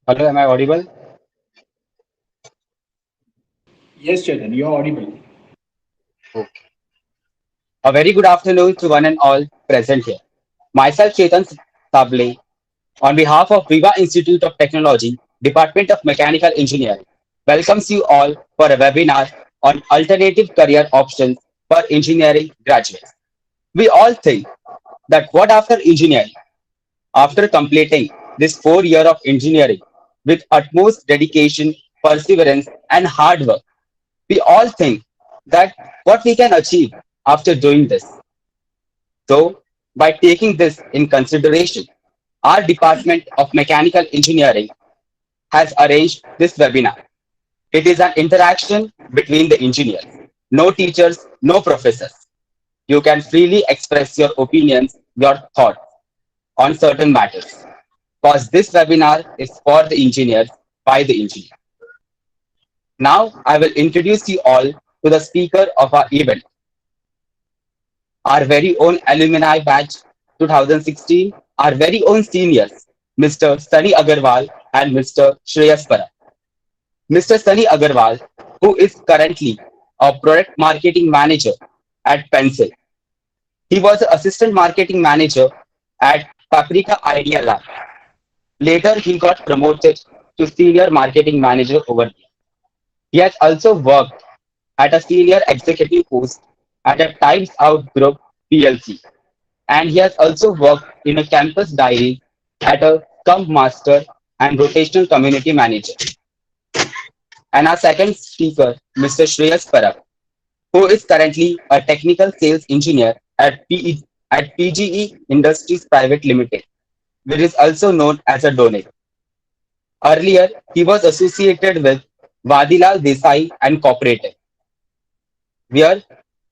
Hello, am I audible? Yes, Chetan, you're audible. Okay. A very good afternoon to one and all present here. Myself, Chetan Sable, on behalf of Viva Institute of Technology, Department of Mechanical Engineering, welcomes you all for a webinar on alternative career options for engineering graduates. We all think that what after engineering? After completing this 4 year of engineering with utmost dedication, perseverance, and hard work, we all think that what we can achieve after doing this. So, by taking this in consideration, our Department of Mechanical Engineering has arranged this webinar. It is an interaction between the engineers. No teachers, no professors. You can freely express your opinions, your thoughts on certain matters. Because this webinar is for the engineers by the engineer. Now, I will introduce you all to the speaker of our event, our very own alumni batch 2016, our very own seniors, Mr. Sunny Agarwal and Mr. Shreyas Parab. Mr. Sunny Agarwal, who is currently a product marketing manager at Pencil. He was an assistant marketing manager at Paprika Idea Lab. Later, he got promoted to senior marketing manager over there. He has also worked at a senior executive post at a Times Out Group PLC, and he has also worked in a campus diary at a Scrum Master and rotational community manager. And our second speaker, Mr. Shreyas Parab, who is currently a technical sales engineer at PGE Industries Private Limited, which is also known as a donate. Earlier, he was associated with Vadilal Desai and Cooperative, where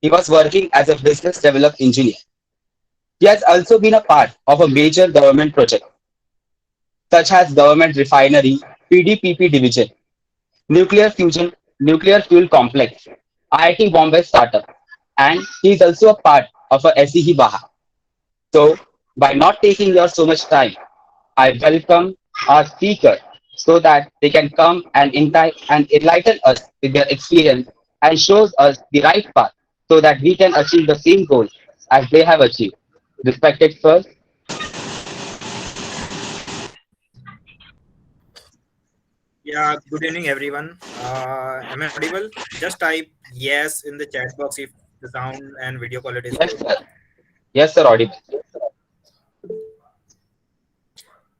he was working as a business development engineer. He has also been a part of a major government project, such as Government Refinery, PDPP Division, Nuclear Fusion, Nuclear Fuel Complex, IIT Bombay Startup, and he is also a part of a SEE Baha. So, by not taking your so much time, I welcome our speaker so that they can come and enlighten us with their experience and shows us the right path so that we can achieve the same goal as they have achieved. Respected sir, Yeah, good evening, everyone. Am I audible? Just type yes in the chat box if the sound and video quality is yes good. sir, yes sir, audible.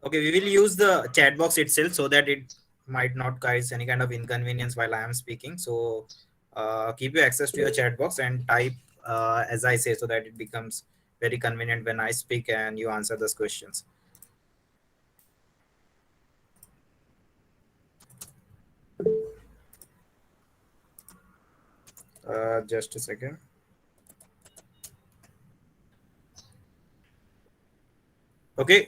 Okay, we will use the chat box itself so that it might not cause any kind of inconvenience while I am speaking. So keep your access to your chat box and type as I say so that it becomes very convenient when I speak and you answer those questions. Just a second. Okay,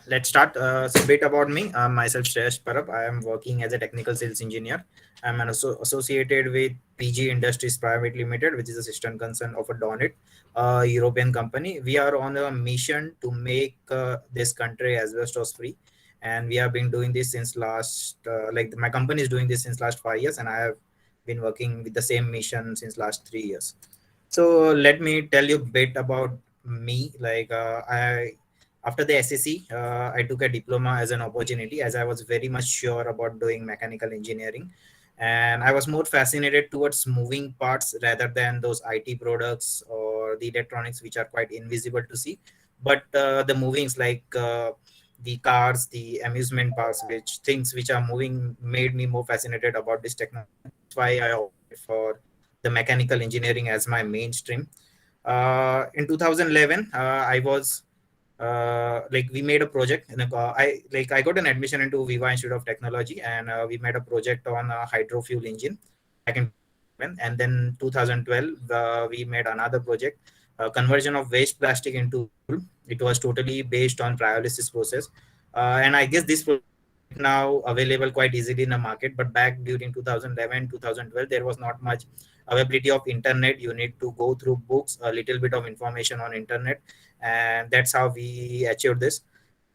let's start. So a bit about me. Myself, Shreyash Parab. I am working as a technical sales engineer. I'm associated with PG Industries Private Limited, which is a sister concern of a Donut, a European company. We are on a mission to make this country asbestos free, and we have been doing this since last. Like my company is doing this since last 5 years, and I have been working with the same mission since last 3 years. So let me tell you a bit about me. Like I after the SSC, I took a diploma as an opportunity as I was very much sure about doing mechanical engineering. And I was more fascinated towards moving parts rather than those IT products or the electronics, which are quite invisible to see. But the movings like the cars, the amusement parks, which things which are moving made me more fascinated about this technology. That's why I opted for the mechanical engineering as my mainstream. In 2011, I was like we made a project and I got an admission into Viva Institute of Technology, and we made a project on a hydrofuel engine back in 2011. And then 2012 we made another project, conversion of waste plastic into fuel. It was totally based on pyrolysis process, and I guess this project right now available quite easily in the market, but back during 2011 2012 there was not much availability of internet. You need to go through books, a little bit of information on internet, and that's how we achieved this.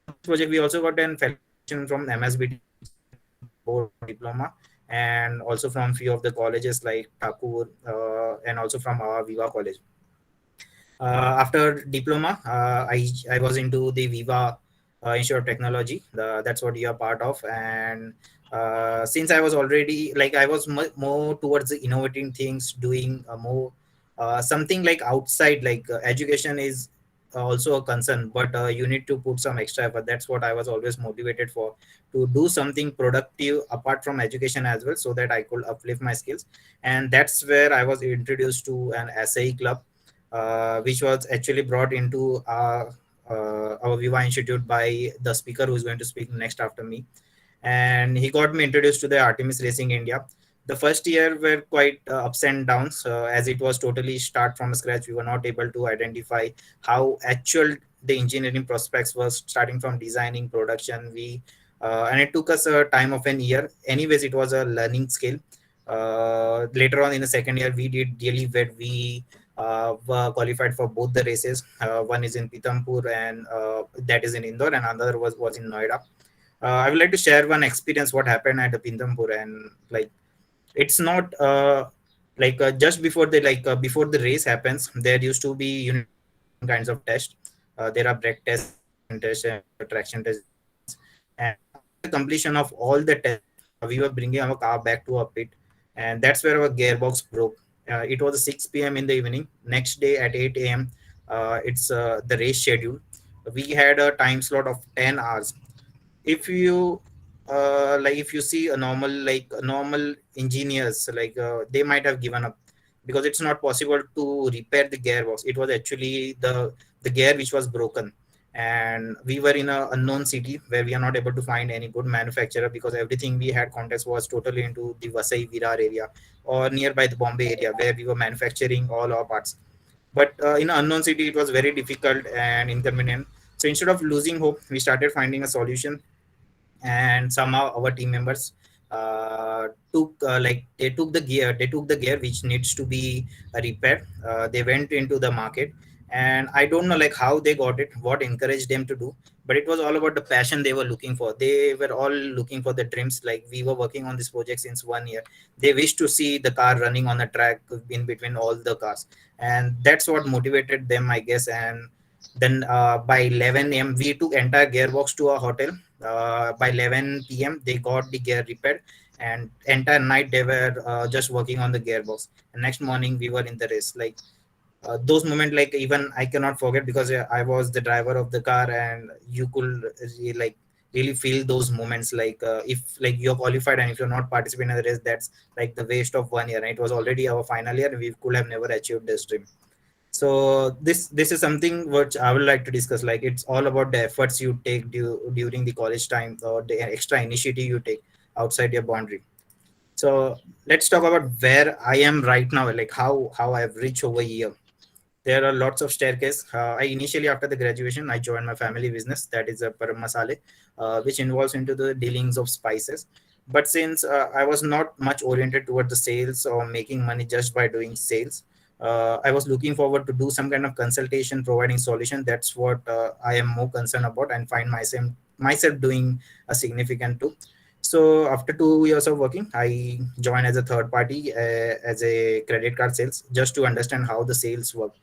For this project we also got an fellow from MSBT board diploma, and also from few of the colleges like Thakur, and also from our Viva college. After diploma, I was into the Viva Institute of Technology. That's what you are part of. And since I was already like I was more towards the innovating things, doing more something like outside, like education is also a concern, but you need to put some extra effort. That's what I was always motivated for, to do something productive apart from education as well, so that I could uplift my skills. And that's where I was introduced to an SAE club, which was actually brought into our Viva Institute by the speaker who is going to speak next after me. And he got me introduced to the Artemis Racing India. The first year were quite ups and downs, as it was totally start from scratch. We were not able to identify how actual the engineering prospects was, starting from designing, production. And it took us a time of an year. Anyways, it was a learning skill. Later on in the second year, we did really well. We were qualified for both the races. One is in Pithampur, and that is in Indore, and another was in Noida. I would like to share one experience what happened at the Pithampur. And like it's not just before before the race happens, there used to be different kinds of tests. There are brake tests, suspension tests, and traction tests, and after the completion of all the tests, we were bringing our car back to our pit, and that's where our gearbox broke. It was 6 p.m. in the evening. Next day at 8 a.m., it's the race schedule. We had a time slot of 10 hours. If you if you see a normal engineers, they might have given up, because it's not possible to repair the gearbox. It was actually the gear which was broken, and we were in a unknown city where we are not able to find any good manufacturer, because everything we had contacts was totally into the Vasai Virar area or nearby the Bombay area, where we were manufacturing all our parts. But in an unknown city, it was very difficult and inconvenient. So instead of losing hope, we started finding a solution. And somehow our team members took they took the gear which needs to be repaired. They went into the market, and I don't know like how they got it, what encouraged them to do, but it was all about the passion they were looking for. They were all looking for the dreams. Like, we were working on this project since 1 year. They wished to see the car running on the track in between all the cars, and that's what motivated them, I guess. And then by 11 a.m. we took entire gearbox to a hotel. By 11 p.m. they got the gear repaired, and entire night they were just working on the gearbox. And next morning we were in the race. Those moments, like, even I cannot forget, because I was the driver of the car, and you could really feel those moments. If like you're qualified, and if you're not participating in the race, that's like the waste of 1 year. And it was already our final year, and we could have never achieved this dream. So this is something which I would like to discuss. Like, it's all about the efforts you take during the college time, or the extra initiative you take outside your boundary. So let's talk about where I am right now, like how I've reached over here. There are lots of staircase. I initially, after the graduation, I joined my family business, that is a Param Masale, which involves into the dealings of spices. But since I was not much oriented toward the sales or making money just by doing sales, I was looking forward to do some kind of consultation, providing solution. That's what I am more concerned about, and find myself doing a significant too. So after 2 years of working, I joined as a third party, as a credit card sales, just to understand how the sales work.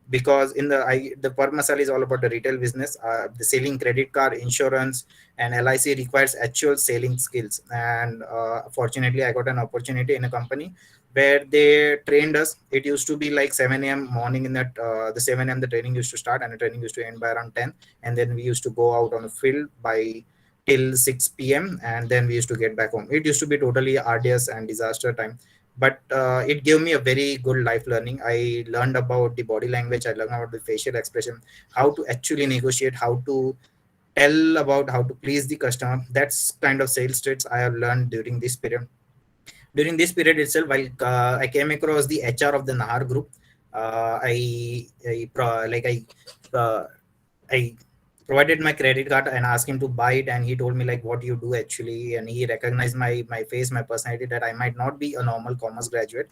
Because in the Parmasal is all about the retail business. The selling credit card, insurance, and LIC requires actual selling skills. And fortunately, I got an opportunity in a company where they trained us. It used to be like 7 a.m. morning. In that the 7 a.m. the training used to start, and the training used to end by around 10. And then we used to go out on the field by till 6 p.m. and then we used to get back home. It used to be totally arduous and disaster time, but it gave me a very good life learning. I learned about the body language, I learned about the facial expression, how to actually negotiate, how to tell about how to please the customer. That's kind of sales traits I have learned during this period. During this period itself, I came across the HR of the Nahar group. Uh, I, I, pro- like I, uh, I provided my credit card and asked him to buy it, and he told me like what you do actually, and he recognized my face, my personality, that I might not be a normal commerce graduate.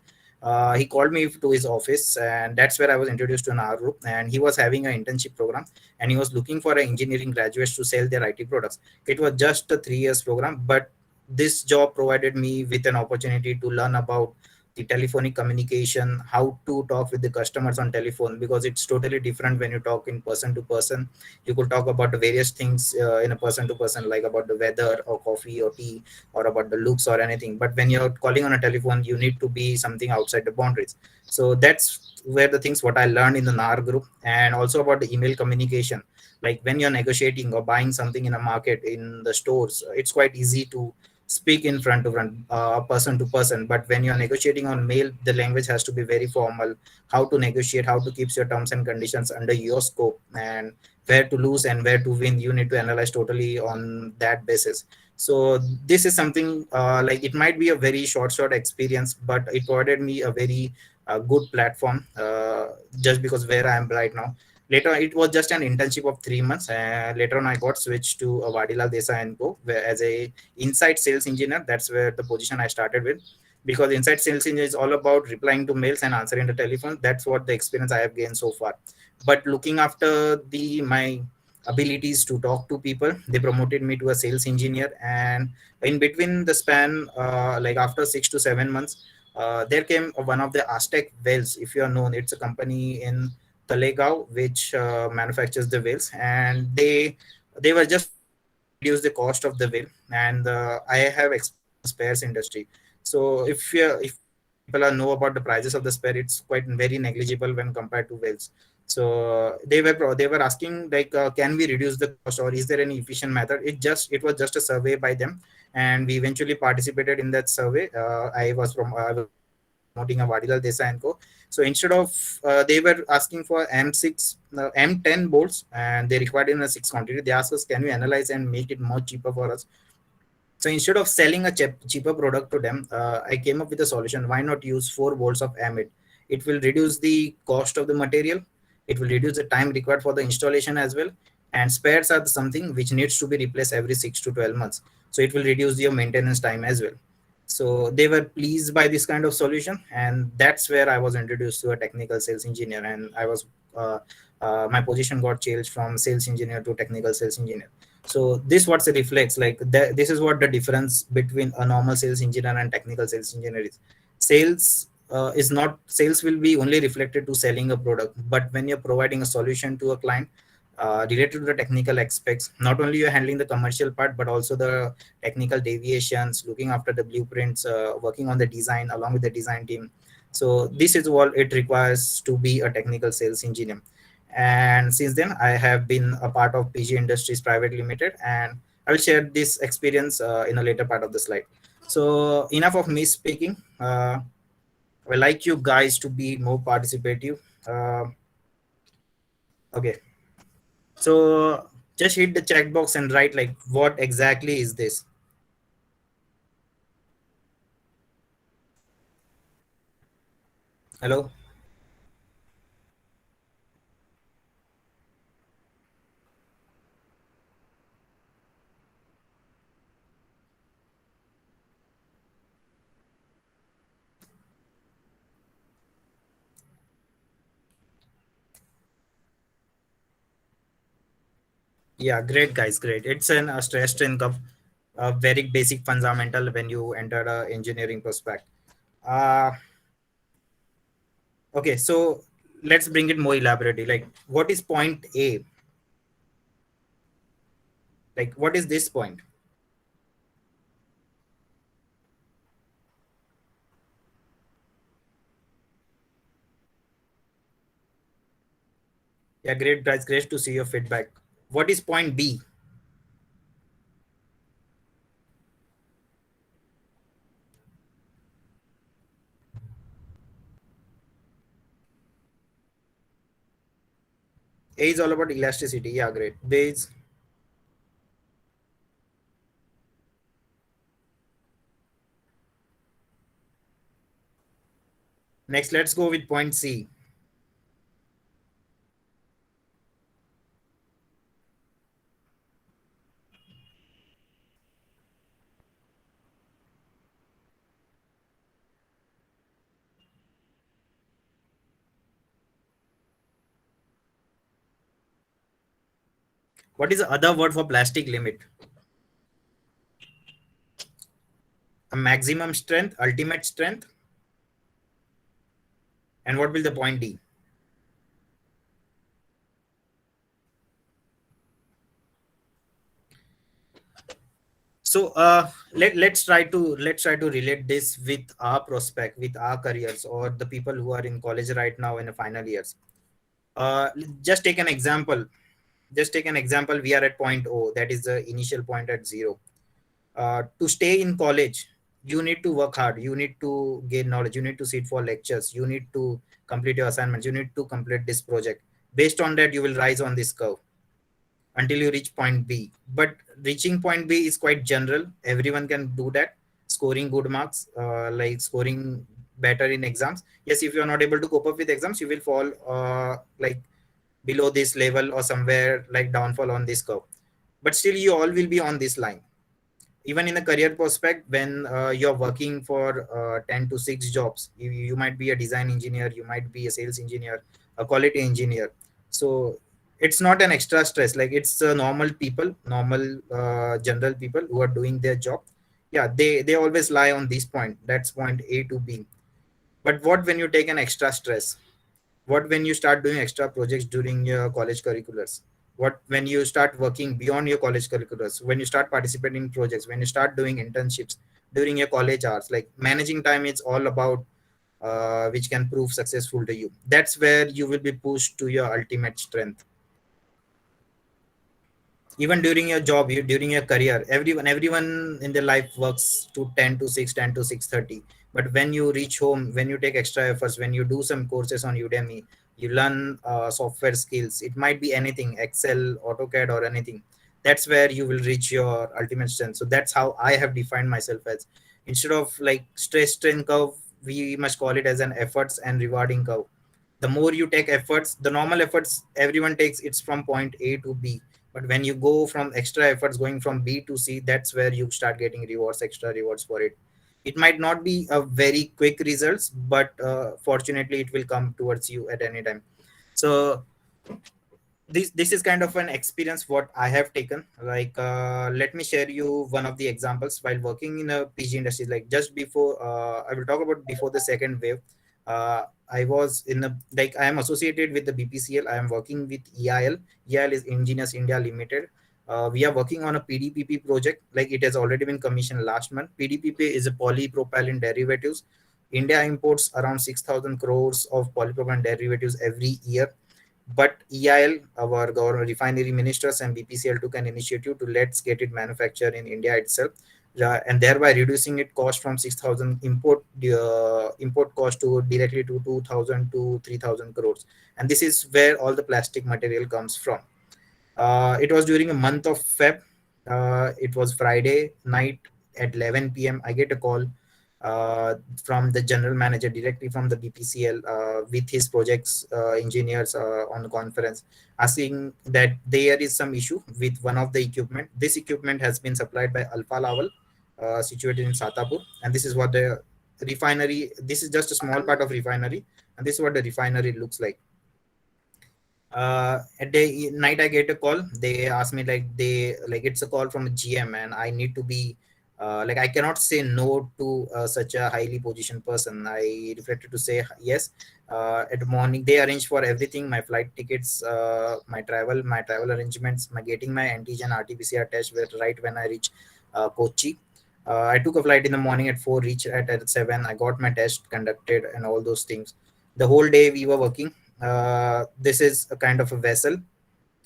He called me to his office, and that's where I was introduced to an R group. And he was having an internship program, and he was looking for an engineering graduates to sell their IT products. It was just a 3 years program, but this job provided me with an opportunity to learn about the telephonic communication, how to talk with the customers on telephone, because it's totally different when you talk in person to person. You could talk about the various things in a person to person, like about the weather or coffee or tea or about the looks or anything. But when you're calling on a telephone, you need to be something outside the boundaries. So that's where the things what I learned in the NAR group. And also about the email communication, like when you're negotiating or buying something in a market in the stores, it's quite easy to speak in front to front, person to person. But when you're negotiating on mail, the language has to be very formal. How to negotiate, how to keep your terms and conditions under your scope, and where to lose and where to win, you need to analyze totally on that basis. So this is something, like it might be a very short experience, but it provided me a very good platform, just because where I am right now. Later, it was just an internship of 3 months. Later on, I got switched to Vadilal Desai and Co. Where as a inside sales engineer, that's where the position I started with. Because inside sales engineer is all about replying to mails and answering the telephone. That's what the experience I have gained so far. But looking after the my abilities to talk to people, they promoted me to a sales engineer. And in between the span, like after 6 to 7 months, there came one of the Aztec Wells. If you are known, it's a company in Talegaon which manufactures the wheels, and they were just looking to reduce the cost of the wheel. And I have experience in the spares industry. So if people are know about the prices of the spare, it's quite very negligible when compared to wheels. So they were asking like, can we reduce the cost, or is there any efficient method? It was just a survey by them, and we eventually participated in that survey. I was promoting a Vadilal Desai and Co. So instead of they were asking for M6, M10 bolts, and they required in a 6 quantity. They asked us, can we analyze and make it more cheaper for us? So instead of selling a cheaper product to them, I came up with a solution. Why not use 4 volts of amide? It will reduce the cost of the material. It will reduce the time required for the installation as well. And spares are something which needs to be replaced every 6 to 12 months. So it will reduce your maintenance time as well. So they were pleased by this kind of solution, and that's where I was introduced to a technical sales engineer. And uh, my position got changed from sales engineer to technical sales engineer. So this what it reflects like this is what the difference between a normal sales engineer and technical sales engineer is. Sales is not sales will be only reflected to selling a product, but when you're providing a solution to a client, related to the technical aspects, not only you're handling the commercial part, but also the technical deviations, looking after the blueprints, working on the design along with the design team. So this is what it requires to be a technical sales engineer. And since then I have been a part of PG Industries Private Limited, and I will share this experience in a later part of the slide. So enough of me speaking. I would like you guys to be more participative. uh, okay, so just hit the check box and write like what exactly is this. Hello. Yeah, great guys, great. It's an stress income, a very basic fundamental when you enter the engineering prospect. uh okay, so let's bring it more elaborately. Like what is point A? Like what is this point? Yeah, great guys, great to see your feedback. What is point B? A is all about elasticity. Yeah, great. B is next. Let's go with point C. What is the other word for plastic limit? a maximum strength, ultimate strength, and what will the point be? So let's try to relate this with our prospect, with our careers, or the people who are in college right now in the final years. Just take an example. Just take an example. We are at point O, that is the initial point at zero. To stay in college, you need to work hard. You need to gain knowledge. You need to sit for lectures. You need to complete your assignments. You need to complete this project. Based on that, you will rise on this curve until you reach point B. But reaching point B is quite general. Everyone can do that. Scoring good marks, like scoring better in exams. Yes, if you are not able to cope up with exams, you will fall like below this level or somewhere like downfall on this curve. But still, you all will be on this line. Even in the career prospect, when you're working for 10 to 6 jobs, you might be a design engineer, you might be a sales engineer, a quality engineer. So it's not an extra stress, like it's normal people, normal general people who are doing their job. Yeah, they always lie on this point, that's point A to B. But what when you take an extra stress? What when you start doing extra projects during your college curriculars? What when you start working beyond your college curriculars? When you start participating in projects? When you start doing internships during your college hours? Like managing time is all about which can prove successful to you. That's where you will be pushed to your ultimate strength. Even during your job, during your career, everyone in their life works to 10 to 6, 10 to 6:30. But when you reach home, when you take extra efforts, when you do some courses on Udemy, you learn software skills. It might be anything, Excel, AutoCAD, or anything. That's where you will reach your ultimate strength. So that's how I have defined myself as. Instead of like stress strain curve, we must call it as an efforts and rewarding curve. The more you take efforts, the normal efforts everyone takes, it's from point A to B. But when you go from extra efforts going from B to C, that's where you start getting rewards, extra rewards for it. It might not be a very quick results, but fortunately it will come towards you at any time. So this is kind of an experience what I have taken. Like let me share you one of the examples while working in a PG industry. Like just before, I will talk about before the second wave. I was in a, like I am associated with the BPCL. I am working with EIL. EIL is Engineers India Limited. We are working on a PDPP project. Like it has already been commissioned last month. PDPP is a polypropylene derivatives. India imports around 6,000 crores of polypropylene derivatives every year, but EIL, our government refinery ministers and BPCL took an initiative to let's get it manufactured in India itself, and thereby reducing it cost from 6,000 import cost to directly to 2,000 to 3,000 crores. And this is where all the plastic material comes from. It was during a month of Feb. It was Friday night at 11 p.m. I get a call from the general manager directly from the BPCL with his projects engineers on the conference, asking that there is some issue with one of the equipment. This equipment has been supplied by Alfa Laval, situated in Satapur, and this is what the refinery. This is just a small part of refinery, and this is what the refinery looks like. At the night I get a call. They ask me like it's a call from a GM and I need to be like I cannot say no to such a highly positioned person. I reflected to say yes. At the morning they arrange for everything, my flight tickets, my travel arrangements, my getting my antigen RT-PCR test right when I reach Kochi. I took a flight in the morning at 4, reached at 7. I got my test conducted and all those things. The whole day we were working. This is a kind of a vessel,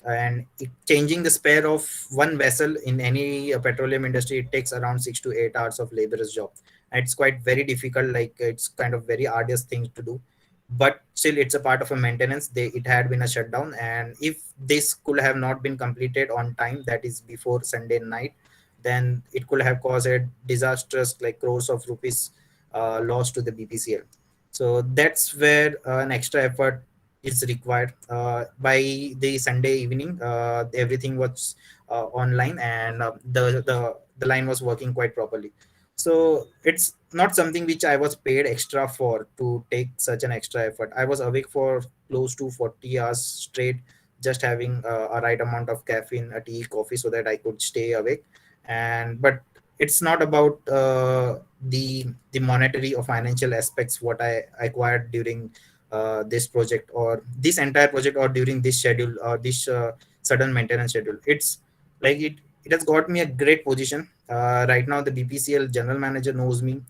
and changing the spare of one vessel in any petroleum industry, it takes around 6 to 8 hours of laborer's job. And it's quite very difficult, like it's kind of very arduous thing to do, but still it's a part of a maintenance. It had been a shutdown, and if this could have not been completed on time, that is before Sunday night, then it could have caused a disastrous like crores of rupees loss to the BPCL. So that's where an extra effort is required. By the Sunday evening, everything was online, and the line was working quite properly. So it's not something which I was paid extra for to take such an extra effort. I was awake for close to 40 hours straight, just having a right amount of caffeine, a tea, coffee, so that I could stay awake. And but it's not about the monetary or financial aspects what I acquired during this project or this entire project or during this schedule or this sudden maintenance schedule. It's like it has got me a great position. Right now the BPCL general manager knows me,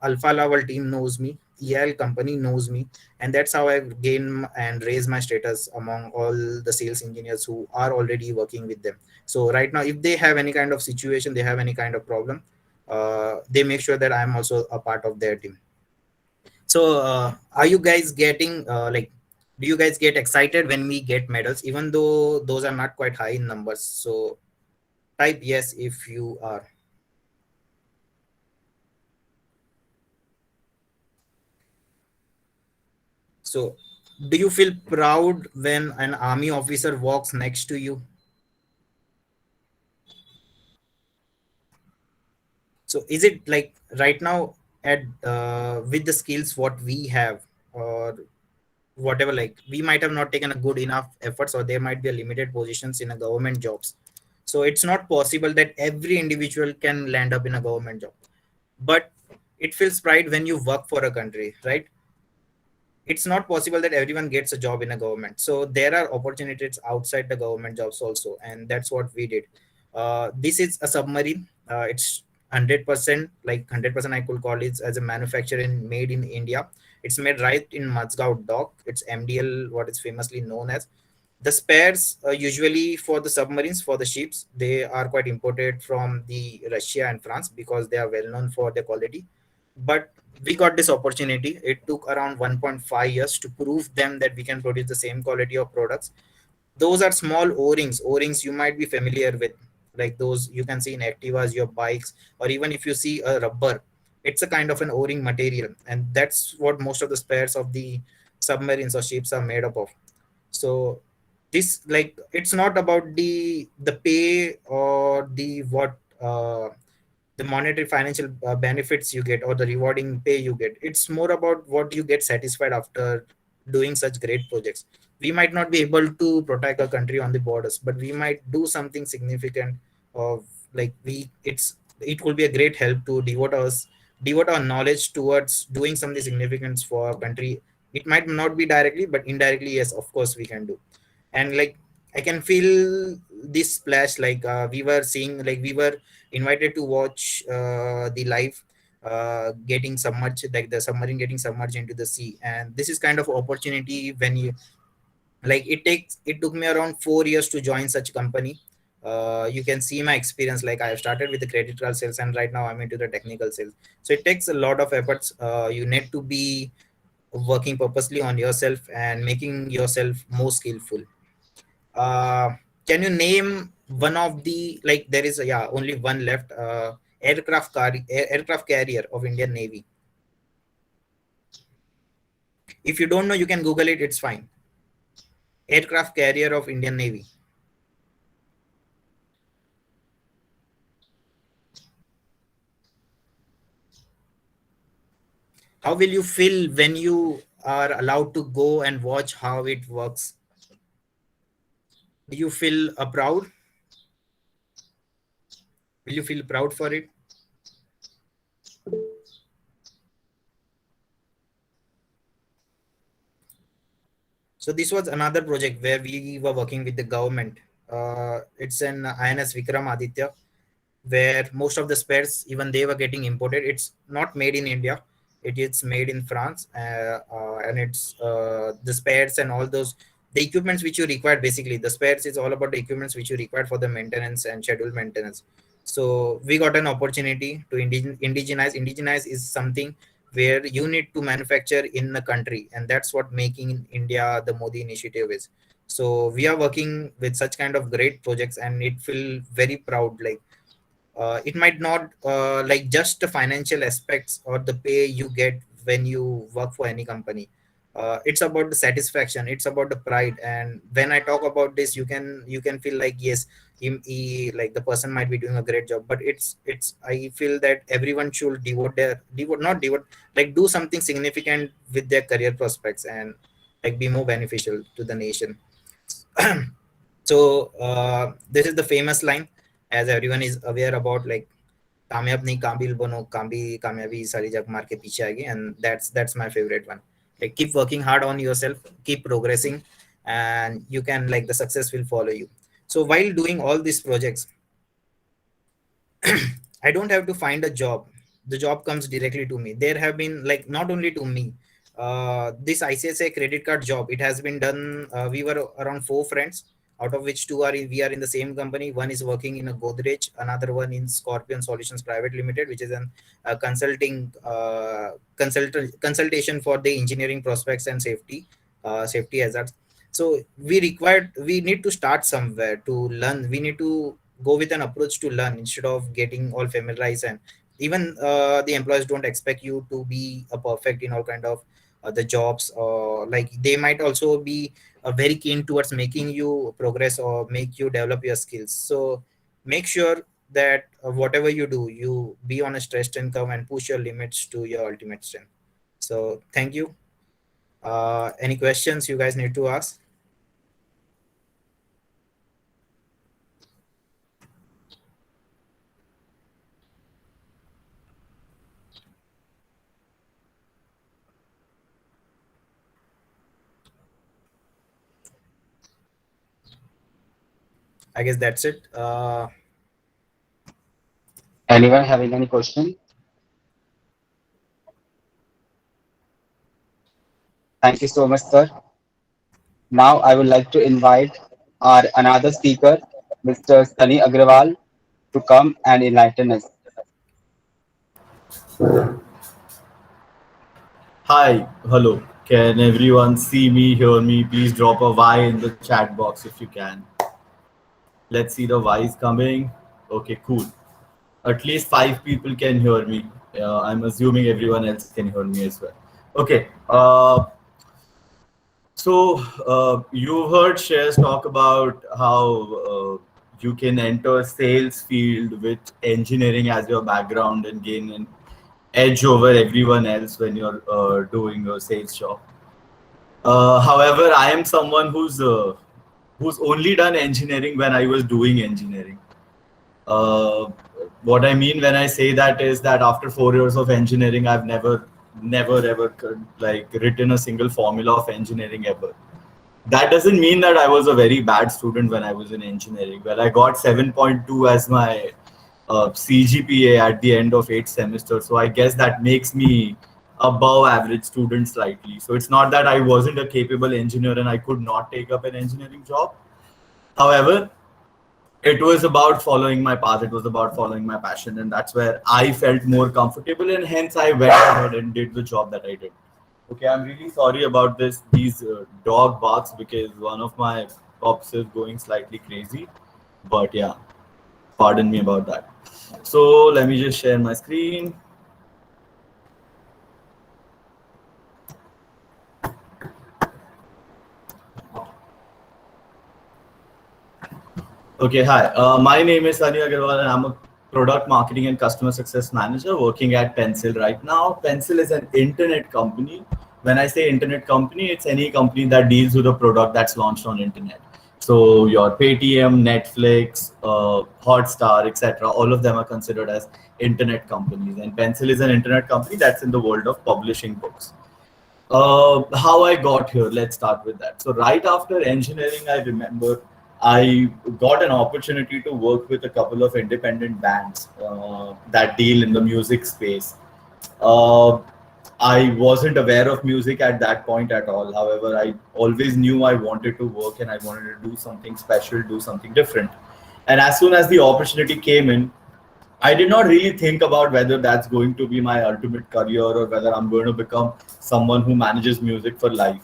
Alpha Level team knows me, EL company knows me, and that's how I've gained and raised my status among all the sales engineers who are already working with them. So right now if they have any kind of situation, they have any kind of problem, they make sure that I'm also a part of their team. So are you guys getting like, do you guys get excited when we get medals even though those are not quite high in numbers? So type yes if you are. So do you feel proud when an army officer walks next to you? So is it like right now at with the skills what we have, or whatever, like we might have not taken a good enough efforts, or there might be a limited positions in a government jobs, so it's not possible that every individual can land up in a government job, but it feels pride when you work for a country, right? It's not possible that everyone gets a job in a government, so there are opportunities outside the government jobs also, and that's what we did. This is a submarine. It's 100%, like 100% I could call it as a manufacturing made in India. It's made right in Matsgaon dock. It's MDL, what is famously known as. The spares usually for the submarines, for the ships, they are quite imported from the Russia and France because they are well known for their quality. But we got this opportunity. It took around 1.5 years to prove them that we can produce the same quality of products. Those are small o-rings you might be familiar with, like those you can see in Activas, your bikes, or even if you see a rubber, it's a kind of an o-ring material, and that's what most of the spares of the submarines or ships are made up of. So this, like, it's not about the pay or the what the monetary financial benefits you get or the rewarding pay you get. It's more about what you get satisfied after doing such great projects. We might not be able to protect our country on the borders, but we might do something significant of, like, we it's it will be a great help to devote our knowledge towards doing something significant for our country. It might not be directly, but indirectly, yes, of course we can do. And like, I can feel this splash, like we were seeing, like we were invited to watch the live getting submerged, like the submarine getting submerged into the sea. And this is kind of opportunity when you, like, it took me around 4 years to join such company. You can see my experience, like I have started with the credit card sales and right now I'm into the technical sales. So it takes a lot of efforts. You need to be working purposely on yourself and making yourself more skillful. uh, can you name one of the, like, there is yeah, only one left, aircraft carrier of Indian Navy? If you don't know, you can Google it. It's fine. Aircraft carrier of Indian Navy. How will you feel when you are allowed to go and watch how it works? Do you feel proud? Will you feel proud for it? So this was another project where we were working with the government. It's an INS Vikramaditya, where most of the spares, even they were getting imported. It's not made in India. It is made in France, and it's the spares and all those, the equipments which you require. Basically, the spares is all about the equipments which you require for the maintenance and scheduled maintenance. So we got an opportunity to indigenize. Indigenize is something where you need to manufacture in the country, and that's what making India the Modi initiative is. So we are working with such kind of great projects, and it feel very proud. Like, it might not like just the financial aspects or the pay you get when you work for any company. It's about the satisfaction, it's about the pride. And when I talk about this, you can feel like, yes, like the person might be doing a great job, but it's I feel that everyone should devote not devote, like do something significant with their career prospects and like be more beneficial to the nation. So this is the famous line, as everyone is aware about, like, कामयाब नहीं काबिल बनो, कामयाबी सारी जग मार के पीछे आ गई, and that's my favorite one. Like keep working hard on yourself, keep progressing, and you can, like, the success will follow you. So while doing all these projects, I don't have to find a job. The job comes directly to me. There have been, like, not only to me, this ICICI credit card job, it has been done. We were around four friends, out of which we are in the same company. One is working in a Godrej, another one in Scorpion Solutions Private Limited, which is an consultation for the engineering prospects and safety hazards. So we need to start somewhere to learn. We need to go with an approach to learn instead of getting all familiarized. And even the employers don't expect you to be a perfect in all kind of the jobs, or like they might also be very keen towards making you progress or make you develop your skills. So make sure that whatever you do, you be on a stress and curve and push your limits to your ultimate strength. So thank you. Any questions you guys need to ask? I guess that's it. Anyone having any question? Thank you so much, sir. Now I would like to invite our another speaker, Mr. Sunny Agrawal, to come and enlighten us. Hi, hello. Can everyone see me, hear me? Please drop a Y in the chat box if you can. Let's see the Y's coming. Okay, cool. At least 5 people can hear me. I'm assuming everyone else can hear me as well. Okay. You heard Shreyas talk about how you can enter sales field with engineering as your background and gain an edge over everyone else when you're doing a sales job. However, I am someone who's only done engineering when I was doing engineering. Uh, what I mean when I say that is that after 4 years of engineering, I've never ever like written a single formula of engineering ever. That doesn't mean that I was a very bad student when I was in engineering. Well, I got 7.2 as my CGPA at the end of 8th semester. So I guess that makes me above average student slightly. So it's not that I wasn't a capable engineer and I could not take up an engineering job. However, it was about following my path. It was about following my passion. And that's where I felt more comfortable. And hence I went ahead and did the job that I did. Okay, I'm really sorry about these dog barks because one of my pups is going slightly crazy. But yeah, pardon me about that. So let me just share my screen. Okay, hi. My name is Sunny Agarwal and I'm a product marketing and customer success manager working at Pencil right now. Pencil is an internet company. When I say internet company, it's any company that deals with a product that's launched on internet. So your Paytm, Netflix, Hotstar, etc. All of them are considered as internet companies. And Pencil is an internet company that's in the world of publishing books. How I got here, let's start with that. So right after engineering, I remember I got an opportunity to work with a couple of independent bands that deal in the music space. Uh, I wasn't aware of music at that point at all. However, I always knew I wanted to work and I wanted to do something special, do something different. And as soon as the opportunity came in, I did not really think about whether that's going to be my ultimate career or whether I'm going to become someone who manages music for life.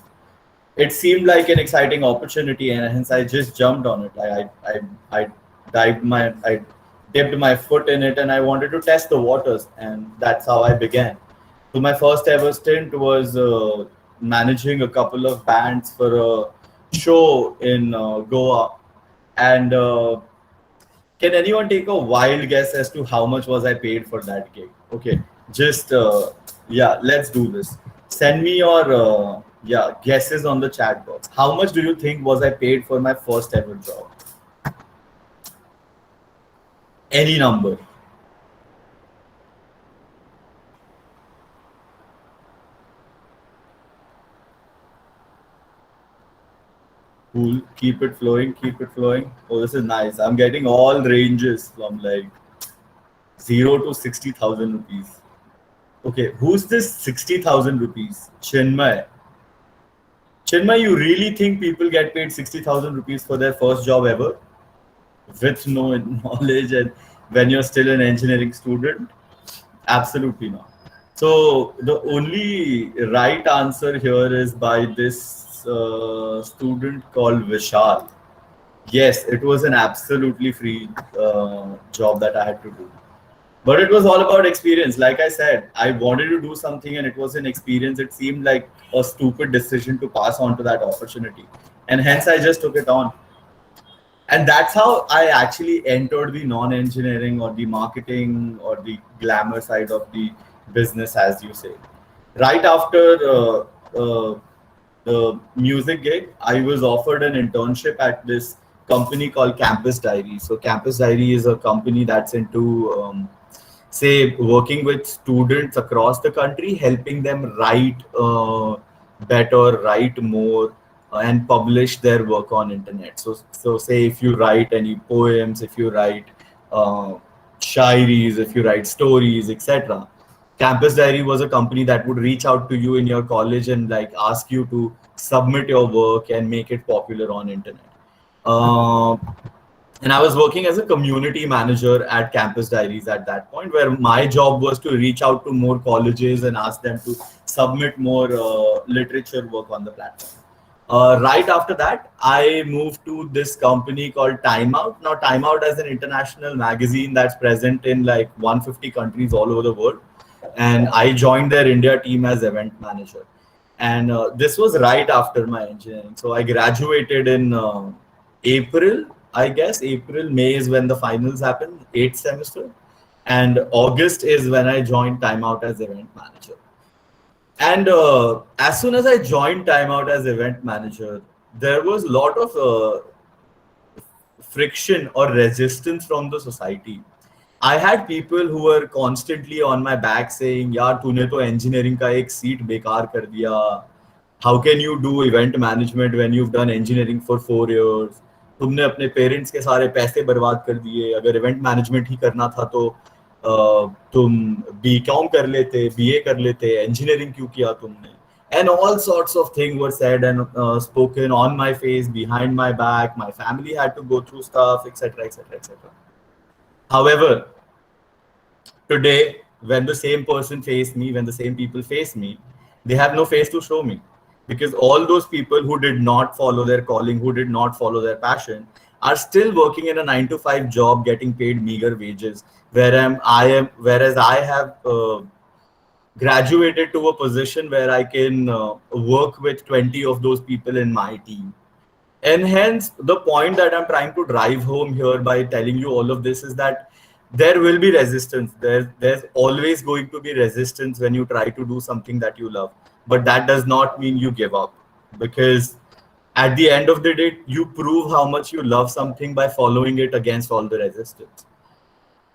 It seemed like an exciting opportunity, and hence I just jumped on it. I I dipped my foot in it, and I wanted to test the waters, and that's how I began. So my first ever stint was managing a couple of bands for a show in Goa, and can anyone take a wild guess as to how much was I paid for that gig? Okay, just yeah, let's do this. Send me your guesses on the chat box. How much do you think was I paid for my first ever job? Any number. Cool. Keep it flowing. Keep it flowing. Oh, this is nice. I'm getting all ranges from like 0 to 60,000 rupees. Okay, who's this 60,000 rupees? Chinmay. Chinmay, you really think people get paid 60,000 rupees for their first job ever? With no knowledge and when you're still an engineering student? Absolutely not. So the only right answer here is by this student called Vishal. Yes, it was an absolutely free job that I had to do. But it was all about experience. Like I said, I wanted to do something and it was an experience. It seemed like a stupid decision to pass on to that opportunity. And hence I just took it on. And that's how I actually entered the non-engineering or the marketing or the glamour side of the business, as you say. Right after the music gig, I was offered an internship at this company called Campus Diary. So Campus Diary is a company that's into say working with students across the country, helping them write better, write more, and publish their work on internet. So say if you write any poems, if you write uh, shairis, if you write stories, etc. Campus Diary was a company that would reach out to you in your college and like ask you to submit your work and make it popular on internet. Uh, and I was working as a community manager at Campus Diaries at that point, where my job was to reach out to more colleges and ask them to submit more literature work on the platform. Right after that, I moved to this company called Time Out. Now, Time Out is an international magazine that's present in like 150 countries all over the world. And I joined their India team as event manager. And this was right after my engineering. So I graduated in April, I guess. April, May is when the finals happened, 8th semester. And August is when I joined Time Out as event manager. And as soon as I joined Time Out as event manager, there was a lot of friction or resistance from the society. I had people who were constantly on my back saying, "यार तूने तो engineering का एक seat बेकार कर दिया. How can you do event management when you've done engineering for 4 years? तुमने अपने parents के सारे पैसे बर्बाद कर दिए. अगर event management ही करना था तो तुम BCom कर लेते, BA कर लेते, engineering क्यों किया तुमने?" And all sorts of things were said and spoken on my face, behind my back. My family had to go through stuff, etc., etc., etc. However, today, when the same person face me, when the same people face me, they have no face to show me, because all those people who did not follow their calling, who did not follow their passion, are still working in a 9 to 5 job, getting paid meager wages. Whereas I have graduated to a position where I can work with 20 of those people in my team. And hence, the point that I'm trying to drive home here by telling you all of this is that there will be resistance. There's always going to be resistance when you try to do something that you love. But that does not mean you give up, because at the end of the day, you prove how much you love something by following it against all the resistance.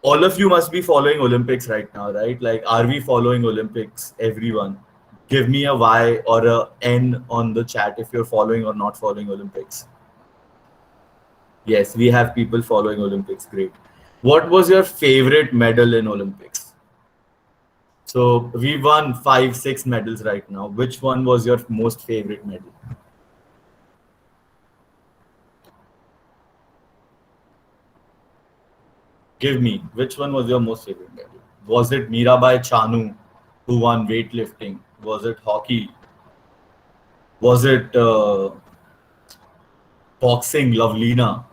All of you must be following Olympics right now, right? Like, are we following Olympics? Everyone. Give me a Y or a N on the chat if you're following or not following Olympics. Yes, we have people following Olympics. Great. What was your favorite medal in Olympics? So we won 5, 6 medals right now. Which one was your most favorite medal? Give me, which one was your most favorite medal? Was it Mirabai Chanu, who won weightlifting? Was it hockey? Was it boxing, Lovelina?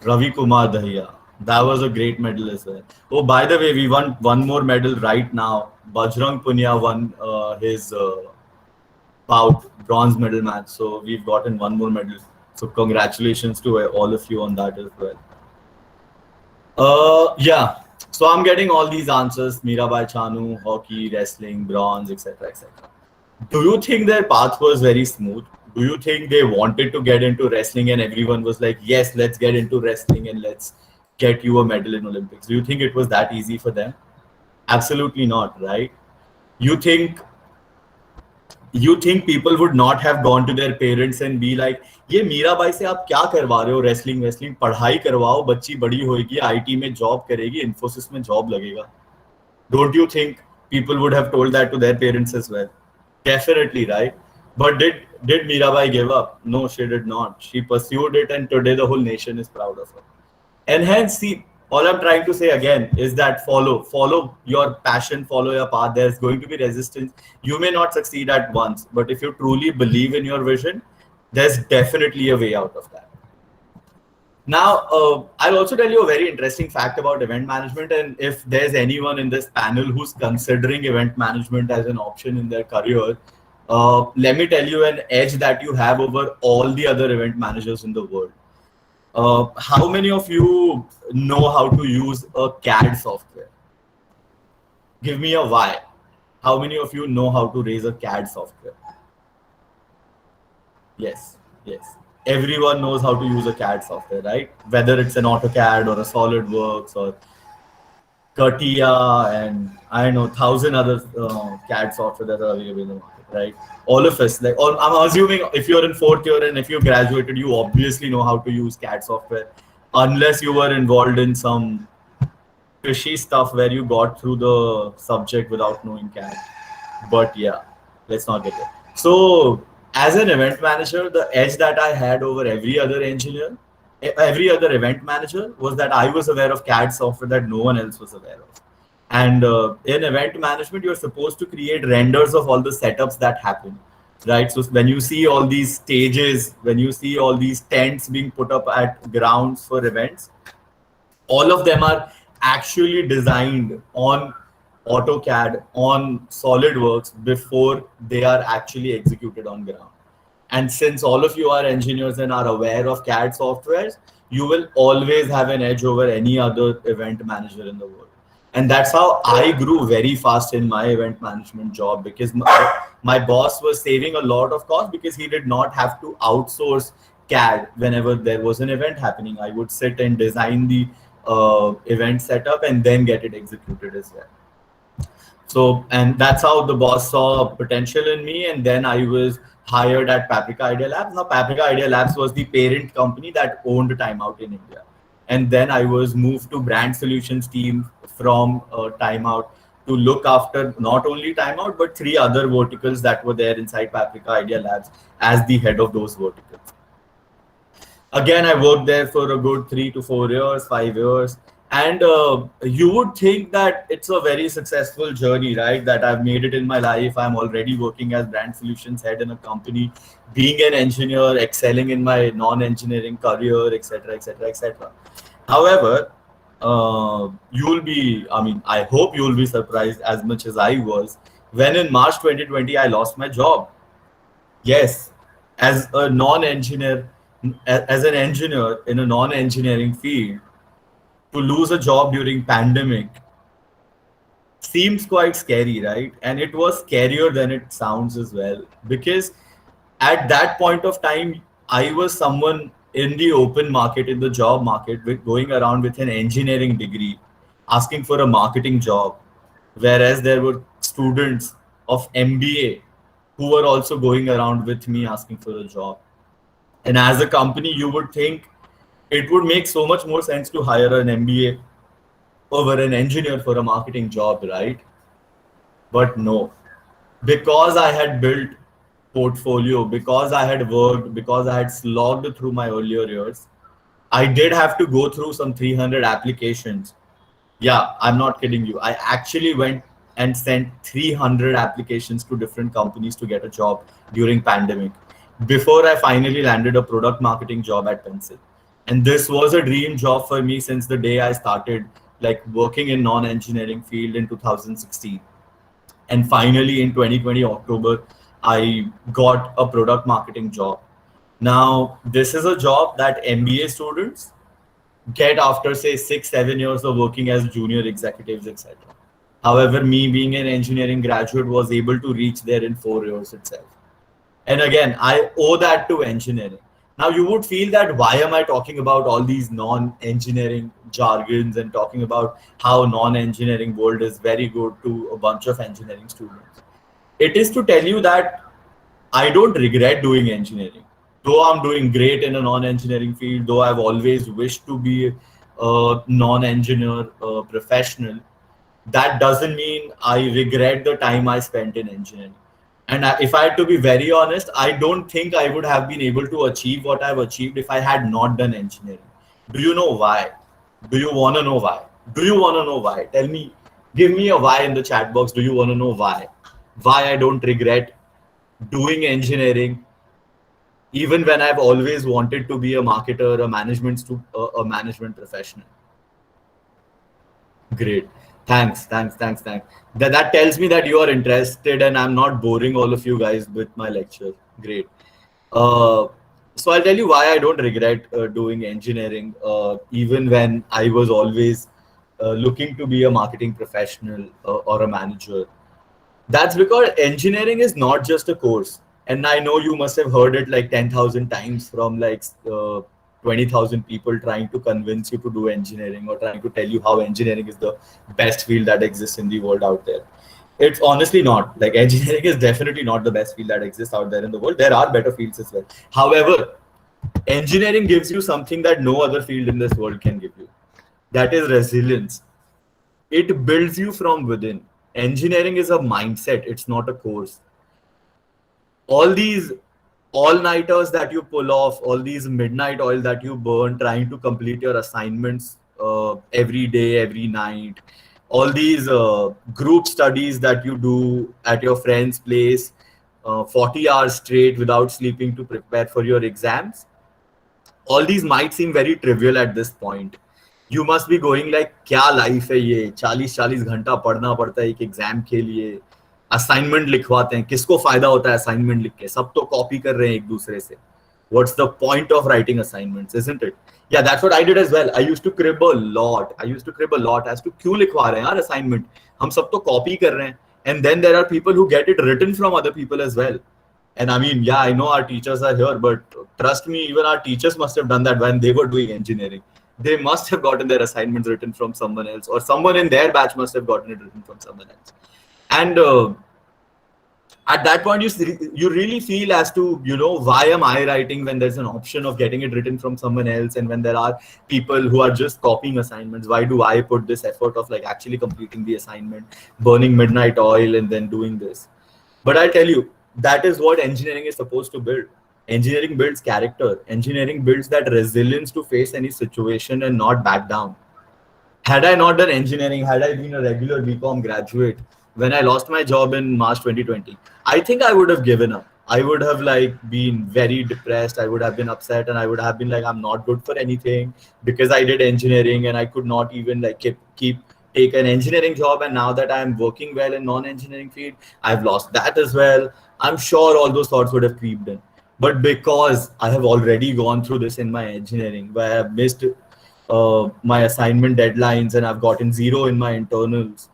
Ravi Kumar Dahiya. That was a great medal as well. Oh, by the way, we won one more medal right now. Bajrang Punia won his bout, bronze medal match. So we've gotten one more medal. So congratulations to all of you on that as well. Yeah. So I'm getting all these answers: Mirabai Chanu, hockey, wrestling, bronze, etc., etc. Do you think their path was very smooth? Do you think they wanted to get into wrestling and everyone was like, "Yes, let's get into wrestling and let's get you a medal in Olympics"? Do you think it was that easy for them? Absolutely not, right? You think you think people would not have gone to their parents and be like, ये मीराबाई से आप क्या करवा रहे हो, wrestling वेसलिंग पढ़ाई करवाओ, बच्ची बड़ी होगी, आईटी में जॉब करेगी, इन्फोसिस में जॉब लगेगा. Don't you think people would have told that to their parents as well? Definitely, right? But did Mirabai give up? No, she did not. She pursued it, and today the whole nation is proud of her. And hence, see, all I'm trying to say again is that follow your passion, follow your path. There's going to be resistance. You may not succeed at once, but if you truly believe in your vision, there's definitely a way out of that. Now, I'll also tell you a very interesting fact about event management. And if there's anyone in this panel who's considering event management as an option in their career, let me tell you an edge that you have over all the other event managers in the world. How many of you know how to use a CAD software? Give me a why. How many of you know how to raise a CAD software? Yes. Everyone knows how to use a CAD software, right? Whether it's an AutoCAD or a SolidWorks or CATIA and I don't know 1,000 other CAD software that are available in the market, right? All of us, I'm assuming if you're in 4th year and if you graduated, you obviously know how to use CAD software, unless you were involved in some fishy stuff where you got through the subject without knowing CAD. But yeah, let's not get there. So as an event manager, the edge that I had over every other engineer, every other event manager, was that I was aware of CAD software that no one else was aware of. And in event management, you're supposed to create renders of all the setups that happen, right? So when you see all these stages, when you see all these tents being put up at grounds for events, all of them are actually designed on AutoCAD, on SolidWorks before they are actually executed on ground. And since all of you are engineers and are aware of CAD softwares, you will always have an edge over any other event manager in the world. And that's how I grew very fast in my event management job, because my boss was saving a lot of cost because he did not have to outsource CAD whenever there was an event happening. I would sit and design the event setup and then get it executed as well. So, and that's how the boss saw potential in me. And then I was hired at Paprika Idea Labs. Now, Paprika Idea Labs was the parent company that owned Timeout in India. And then I was moved to brand solutions team from Timeout to look after not only Timeout, but 3 other verticals that were there inside Paprika Idea Labs as the head of those verticals. Again, I worked there for a good 3 to 4 years, 5 years. And you would think that it's a very successful journey, right? That I've made it in my life. I'm already working as brand solutions head in a company, being an engineer, excelling in my non-engineering career, etc., etc., etc. However, I hope you'll be surprised as much as I was when in March 2020, I lost my job. Yes, as a non-engineer, as an engineer in a non-engineering field, to lose a job during pandemic seems quite scary, right? And it was scarier than it sounds as well, because at that point of time, I was someone in the open market, in the job market, with going around with an engineering degree, asking for a marketing job, whereas there were students of MBA who were also going around with me asking for a job. And as a company, you would think it would make so much more sense to hire an MBA over an engineer for a marketing job, right? But no, because I had built portfolio, because I had worked, because I had slogged through my earlier years, I did have to go through some 300 applications. Yeah, I'm not kidding you. I actually went and sent 300 applications to different companies to get a job during pandemic before I finally landed a product marketing job at Pencil. And this was a dream job for me since the day I started working in non-engineering field in 2016. And finally in 2020 October, I got a product marketing job. Now, this is a job that MBA students get after say 6-7 years of working as junior executives, etc. However, me being an engineering graduate was able to reach there in 4 years itself. And again, I owe that to engineering. Now, you would feel that why am I talking about all these non-engineering jargons and talking about how non-engineering world is very good to a bunch of engineering students? It is to tell you that I don't regret doing engineering. Though I'm doing great in a non-engineering field, though I've always wished to be a non-engineer professional, that doesn't mean I regret the time I spent in engineering. And if I had to be very honest, I don't think I would have been able to achieve what I've achieved if I had not done engineering. Do you know why? Do you want to know why? Do you want to know why? Tell me, give me a why in the chat box. Do you want to know why? Why I don't regret doing engineering, even when I've always wanted to be a marketer, a management professional. Great. Thanks. That tells me that you are interested and I'm not boring all of you guys with my lecture. Great. So I'll tell you why I don't regret doing engineering, even when I was always looking to be a marketing professional or a manager. That's because engineering is not just a course. And I know you must have heard it like 10,000 times from like 20,000 people trying to convince you to do engineering or trying to tell you how engineering is the best field that exists in the world out there. It's honestly not. Like, engineering is definitely not the best field that exists out there in the world. There are better fields as well. However, engineering gives you something that no other field in this world can give you. That is resilience. It builds you from within. Engineering is a mindset. It's not a course. All these all-nighters that you pull off, all these midnight oil that you burn trying to complete your assignments every day, every night, all these group studies that you do at your friend's place, 40 hours straight without sleeping to prepare for your exams, all these might seem very trivial at this point. You must be going like, क्या life है ये, 40-40 घंटा पढ़ना पड़ता है एक exam के लिए, असाइनमेंट लिखवाते हैं, किसको फायदा होता है असाइनमेंट लिख के, सब तो कॉपी कर रहे हैं एक दूसरे से. What's the point of writing assignments, isn't it? Yeah, that's what I did as well. I used to crib a lot as to क्यों लिखवा रहे हैं यार assignment, हम सब तो copy कर रहे हैं. And then there are people who get it written from other people as well. And I mean, yeah, I know our teachers are here, but trust me, even our teachers must have done that when they were doing engineering. They must have gotten their assignments written from someone else, or someone in their batch must have gotten it written from someone else. And at that point, you really feel as to, you know, why am I writing when there's an option of getting it written from someone else, and when there are people who are just copying assignments? Why do I put this effort of like actually completing the assignment, burning midnight oil, and then doing this? But I'll tell you, that is what engineering is supposed to build. Engineering builds character. Engineering builds that resilience to face any situation and not back down. Had I not done engineering, had I been a regular BCom graduate, when I lost my job in March 2020, I think I would have given up. I would have like been very depressed. I would have been upset, and I would have been like, I'm not good for anything because I did engineering and I could not even like take an engineering job. And now that I'm working well in non-engineering field, I've lost that as well. I'm sure all those thoughts would have creeped in. But because I have already gone through this in my engineering, where I've missed my assignment deadlines and I've gotten 0 in my internals,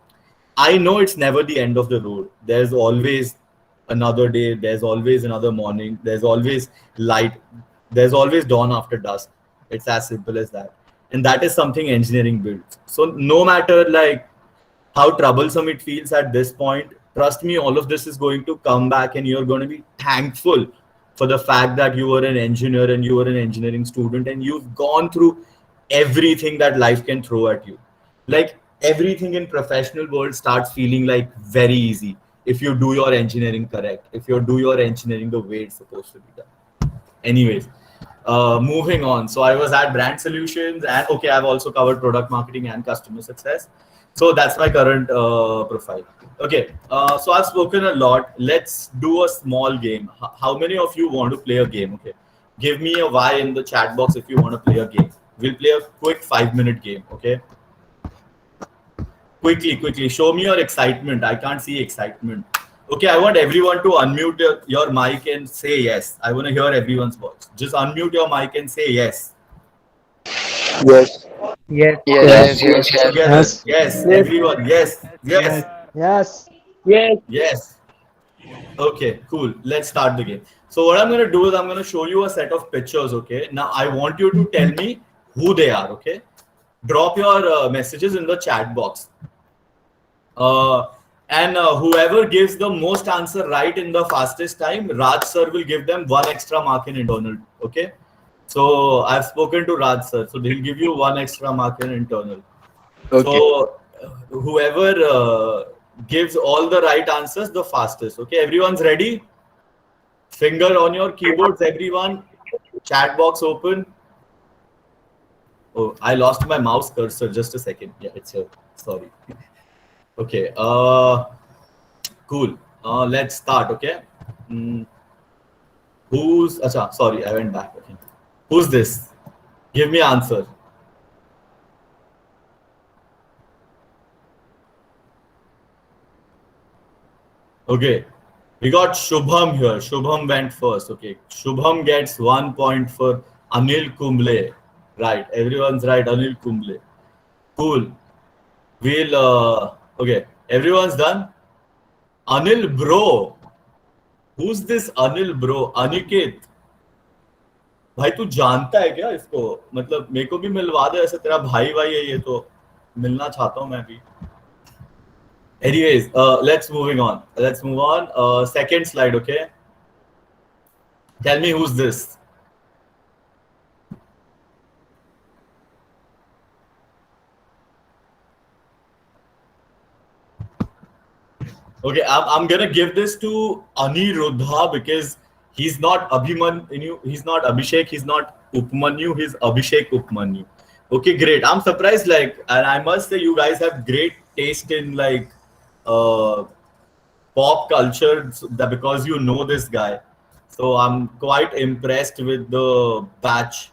I know it's never the end of the road. There's always another day. There's always another morning. There's always light. There's always dawn after dusk. It's as simple as that. And that is something engineering builds. So no matter like how troublesome it feels at this point, trust me, all of this is going to come back, and you're going to be thankful for the fact that you were an engineer and you were an engineering student and you've gone through everything that life can throw at you. Like, everything in professional world starts feeling like very easy if you do your engineering correct, if you do your engineering the way it's supposed to be done. Anyways, moving on. So I was at Brand Solutions, and okay, I've also covered product marketing and customer success. So that's my current profile. Okay, so I've spoken a lot. Let's do a small game. How many of you want to play a game? Okay, give me a Y in the chat box if you want to play a game. We'll play a quick 5-minute game. Okay, quickly, show me your excitement. I can't see excitement. Okay, I want everyone to unmute your mic and say yes. I want to hear everyone's voice. Just unmute your mic and say yes. Yes. Yes. Yes. Together. Yes. Everyone. Yes. Yes. Yes. Okay, cool. Let's start the game. So what I'm going to do is I'm going to show you a set of pictures. Okay. Now I want you to tell me who they are. Okay. Drop your messages in the chat box. And whoever gives the most answer right in the fastest time, Raj sir will give them 1 extra mark in internal. Okay. So I've spoken to Raj sir, so he'll give you 1 extra mark in internal. Okay. So whoever gives all the right answers the fastest. Okay, everyone's ready? Finger on your keyboards, everyone. Chat box open. Oh, I lost my mouse cursor. Just a second. Yeah, it's here. Sorry. Okay. Cool. Let's start. Okay. Who's? Acha, sorry, I went back. Okay. Who's this? Give me answer. Okay. We got Shubham here. Shubham went first. Okay. Shubham gets 1 point for Anil Kumble. Right. Everyone's right. Anil Kumble. Cool. We'll. Okay. Everyone's done. Anil Bro. Who's this Anil Bro? Aniket. भाई तू जानता है क्या इसको? मतलब मेरे को भी मिलवा दे, ऐसे तेरा भाई भाई है ये, तो मिलना चाहता हूँ मैं भी. Anyways, let's move on. Second slide, okay? Tell me who's this? Okay, I'm gonna give this to Aniruddha because he's not Abhimanyu, he's not Abhishek, he's not Upmanyu, he's Abhishek Upmanyu. Okay, great. I'm surprised, like, and I must say you guys have great taste in like pop culture because you know this guy. So I'm quite impressed with the batch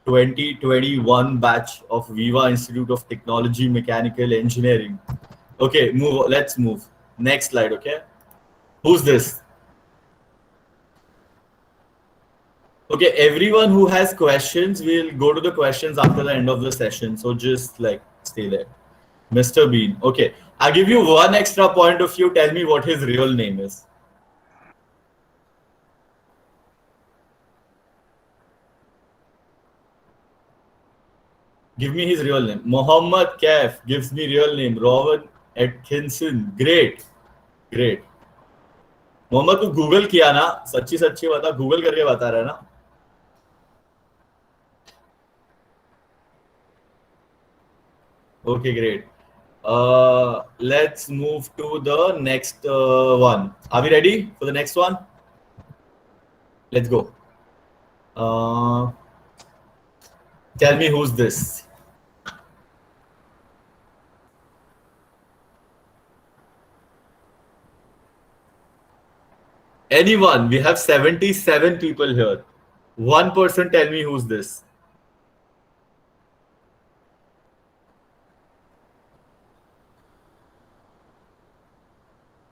2021 batch of Viva Institute of Technology Mechanical Engineering. Okay, let's move. Next slide, okay? Who's this? Okay, everyone who has questions, we'll go to the questions after the end of the session. So just like stay there. Mr. Bean. Okay, I'll give you 1 extra point if you tell me what his real name is. Give me his real name. Mohammed Kaif gives me real name. Rowan Atkinson. Great. Great. Mohammad तू Google किया ना? सच्ची सच्ची बता, Google करके बता रहा है ना? Okay, great. Let's move to the next one. Are we ready for the next one? Let's go. Tell me who's this? Anyone? We have 77 people here. One person tell me who's this?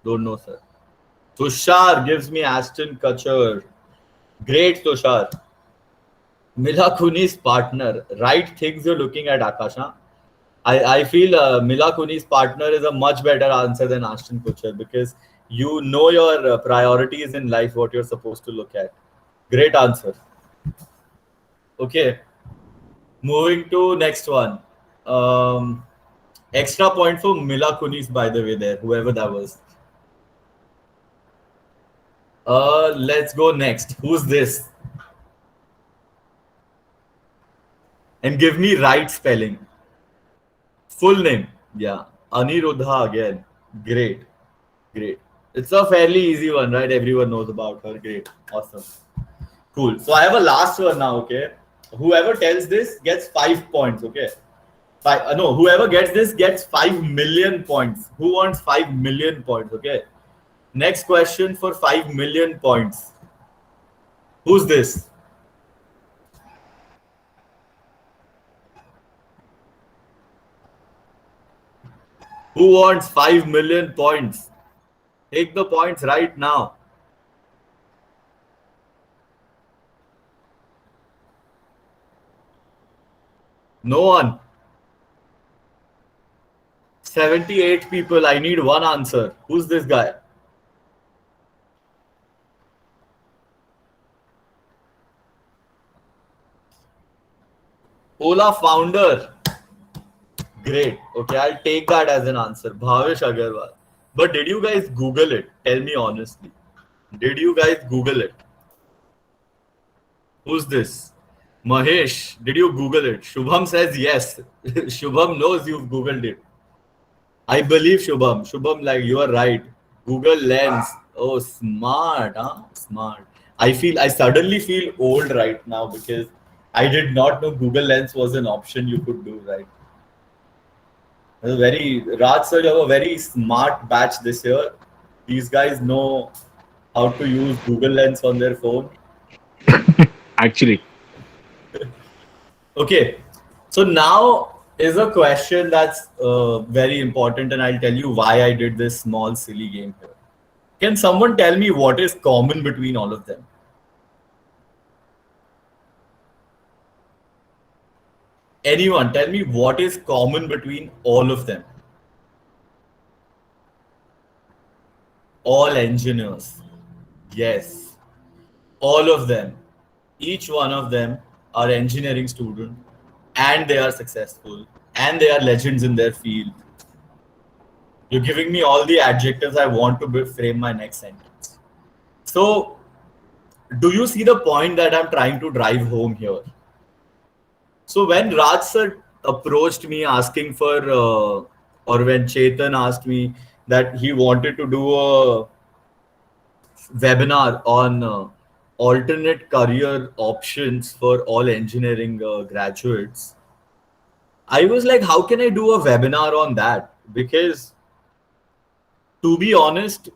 Don't know, sir. Tushar gives me Ashton Kutcher. Great, Tushar. Mila Kunis partner. Right things you're looking at, Akasha. I feel Mila Kunis partner is a much better answer than Ashton Kutcher because you know your priorities in life, what you're supposed to look at. Great answer. Okay. Moving to next one. Extra point for Mila Kunis, by the way, there, whoever that was. Let's go next. Who's this? And give me right spelling. Full name. Yeah. Aniruddha again. Great. Great. It's a fairly easy one, right? Everyone knows about her. Great. Awesome. Cool. So I have a last one now, okay? Whoever tells this gets 5 points, okay? Whoever gets this gets 5 million points. Who wants 5 million points, okay? Next question for 5 million points. Who's this? Who wants 5 million points? Take the points right now. No one. 78 people. I need one answer. Who's this guy? Ola founder. Great. Okay, I'll take that as an answer. Bhavesh Agarwal. But did you guys Google it? Tell me honestly. Did you guys Google it? Who's this? Mahesh, did you Google it? Shubham says yes. Shubham knows you've Googled it. I believe Shubham. Shubham, like you are right. Google Lens. Oh, smart, huh? Smart. I suddenly feel old right now because I did not know Google Lens was an option you could do, right? Raj sir, you have a very smart batch this year. These guys know how to use Google Lens on their phone. Actually, Okay, so now is a question that's very important, and I'll tell you why I did this small silly game here. Can someone tell me what is common between all of them? Anyone, tell me what is common between all of them? All engineers. Yes, all of them. Each one of them are engineering student, and they are successful, and they are legends in their field. You're giving me all the adjectives I want to frame my next sentence. So, do you see the point that I'm trying to drive home here? So when Raj sir approached me asking for, or when Chetan asked me that he wanted to do a webinar on alternate career options for all engineering graduates, I was like, how can I do a webinar on that? Because to be honest,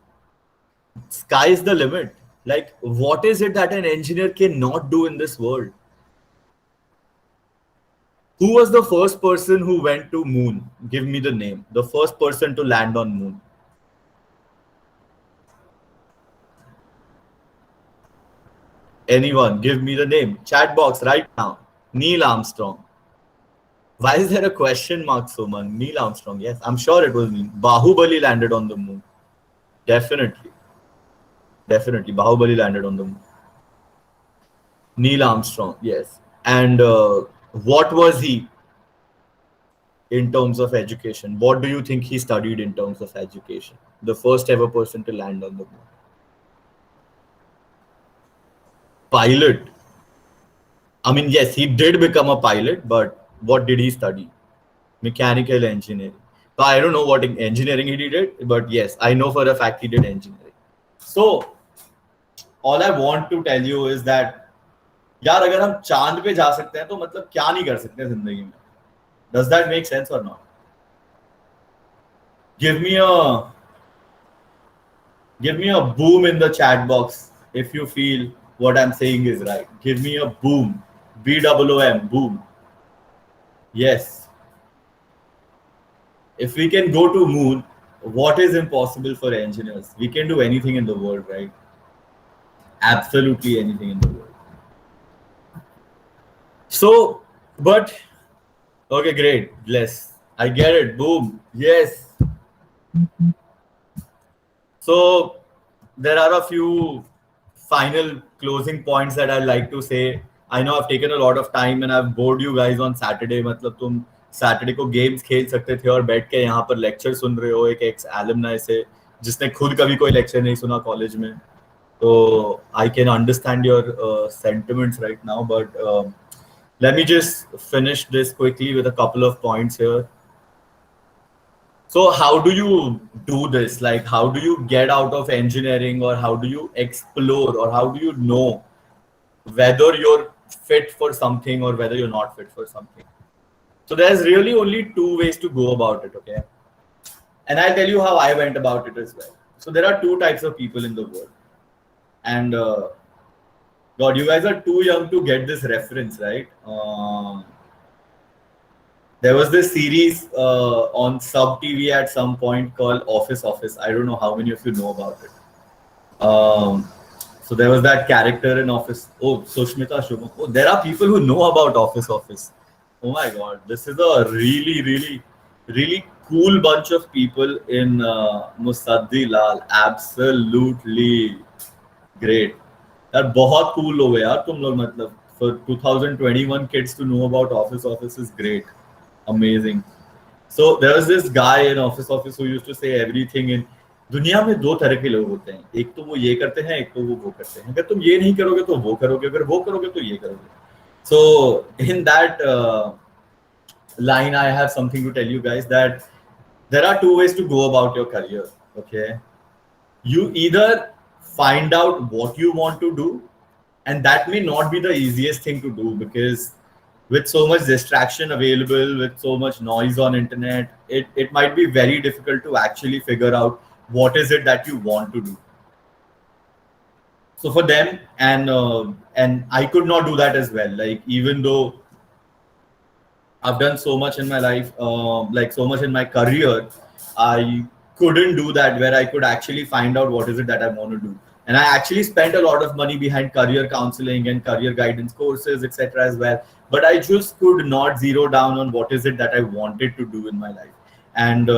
sky's the limit. Like, what is it that an engineer cannot do in this world? Who was the first person who went to moon? Give me the name. The first person to land on moon. Anyone, give me the name. Chat box right now. Neil Armstrong. Why is there a question mark, Soman? Neil Armstrong. Yes, I'm sure it was Neil. Bahubali landed on the moon. Definitely. Definitely. Bahubali landed on the moon. Neil Armstrong. Yes. And what was he in terms of education? What do you think he studied in terms of education? The first ever person to land on the moon. Pilot. I mean, yes, he did become a pilot, but what did he study? Mechanical engineering. So I don't know what engineering he did, but yes, I know for a fact he did engineering. So all I want to tell you is that यार अगर हम चांद पे जा सकते हैं तो मतलब क्या नहीं कर सकते जिंदगी में? Does that make sense or not? Give me a boom in the chat box if you feel what I'm saying is right. Give me a boom. BOOM, boom. Yes. If we can go to moon, what is impossible for engineers? We can do anything in the world, right? Absolutely anything in the world. So, but, okay, great. Bless. I get it. Boom. Yes. So, there are a few final closing points that I'd like to say. I know I've taken a lot of time and I've bored you guys on Saturday. मतलब तुम Saturday को games खेल सकते थे और बैठ के यहाँ पर lecture सुन रहे हो एक ex alumni से जिसने खुद कभी कोई lecture नहीं सुना college में. So I can understand your sentiments right now, but let me just finish this quickly with a couple of points here. So how do you do this? Like, how do you get out of engineering, or how do you explore, or how do you know whether you're fit for something or whether you're not fit for something? So there's really only two ways to go about it, okay? And I'll tell you how I went about it as well. So there are two types of people in the world. And God, you guys are too young to get this reference, right? There was this series on Sub TV at some point called Office. I don't know how many of you know about it. So there was that character in Office. Oh, Sushmita Shubham. Oh, there are people who know about Office. Oh my God, this is a really cool bunch of people in Musaddi Lal. Absolutely great. यार बहुत cool लोग हैं यार तुम लोग मतलब for 2021 kids to know about Office is great, amazing. So there was this guy in Office who used to say everything in दुनिया में दो तरह के लोग होते हैं, एक तो वो ये करते हैं, एक तो वो करते हैं. अगर तुम ये नहीं करोगे तो वो करोगे, अगर वो करोगे तो ये करोगे. So in that line, I have something to tell you guys that there are two ways to go about your career. Okay, you either find out what you want to do, and that may not be the easiest thing to do because with so much distraction available, with so much noise on internet, it might be very difficult to actually figure out what is it that you want to do. So for them, and I could not do that as well. Like, even though I've done so much in my life, like so much in my career, I couldn't do that where I could actually find out what is it that I want to do. And I actually spent a lot of money behind career counseling and career guidance courses, etc. as well. But I just could not zero down on what is it that I wanted to do in my life. And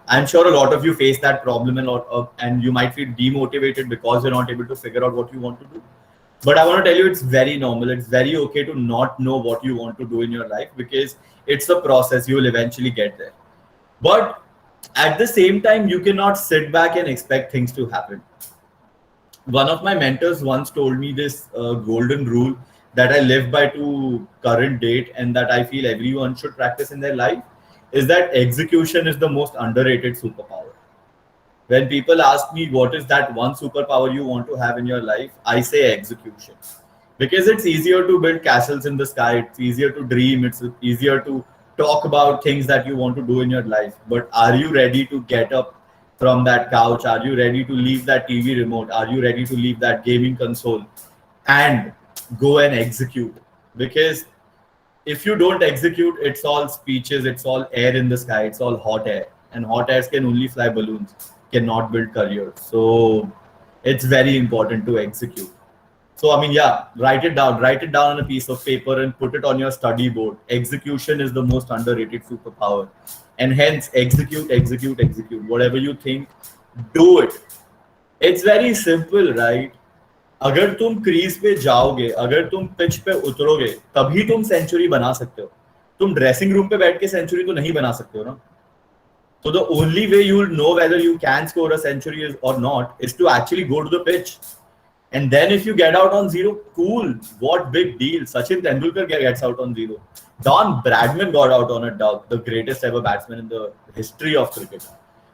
I'm sure a lot of you face that problem and you might feel demotivated because you're not able to figure out what you want to do. But I want to tell you, it's very normal. It's very okay to not know what you want to do in your life because it's a process. You will eventually get there. But at the same time, you cannot sit back and expect things to happen. One of my mentors once told me this golden rule that I live by to current date and that I feel everyone should practice in their life is that execution is the most underrated superpower. When people ask me what is that one superpower you want to have in your life, I say execution. Because it's easier to build castles in the sky, it's easier to dream, it's easier to talk about things that you want to do in your life. But are you ready to get up from that couch? Are you ready to leave that TV remote? Are you ready to leave that gaming console and go and execute? Because if you don't execute, it's all speeches, it's all air in the sky, it's all hot air. And hot airs can only fly balloons, cannot build careers. So it's very important to execute. So I mean, yeah, write it down on a piece of paper and put it on your study board. Execution is the most underrated superpower. And hence execute. Whatever you think, do it. It's very simple, right? अगर तुम crease पे जाओगे, अगर तुम pitch पे उतरोगे, तभी तुम century बना सकते हो. तुम ड्रेसिंग रूम पे बैठ के सेंचुरी तो नहीं बना सकते हो ना. So the only way you will know whether you can score a century or not is to actually go to the pitch. And then if you get out on zero, cool. What big deal. Sachin Tendulkar gets out on zero. Don Bradman got out on a dub, the greatest ever batsman in the history of cricket.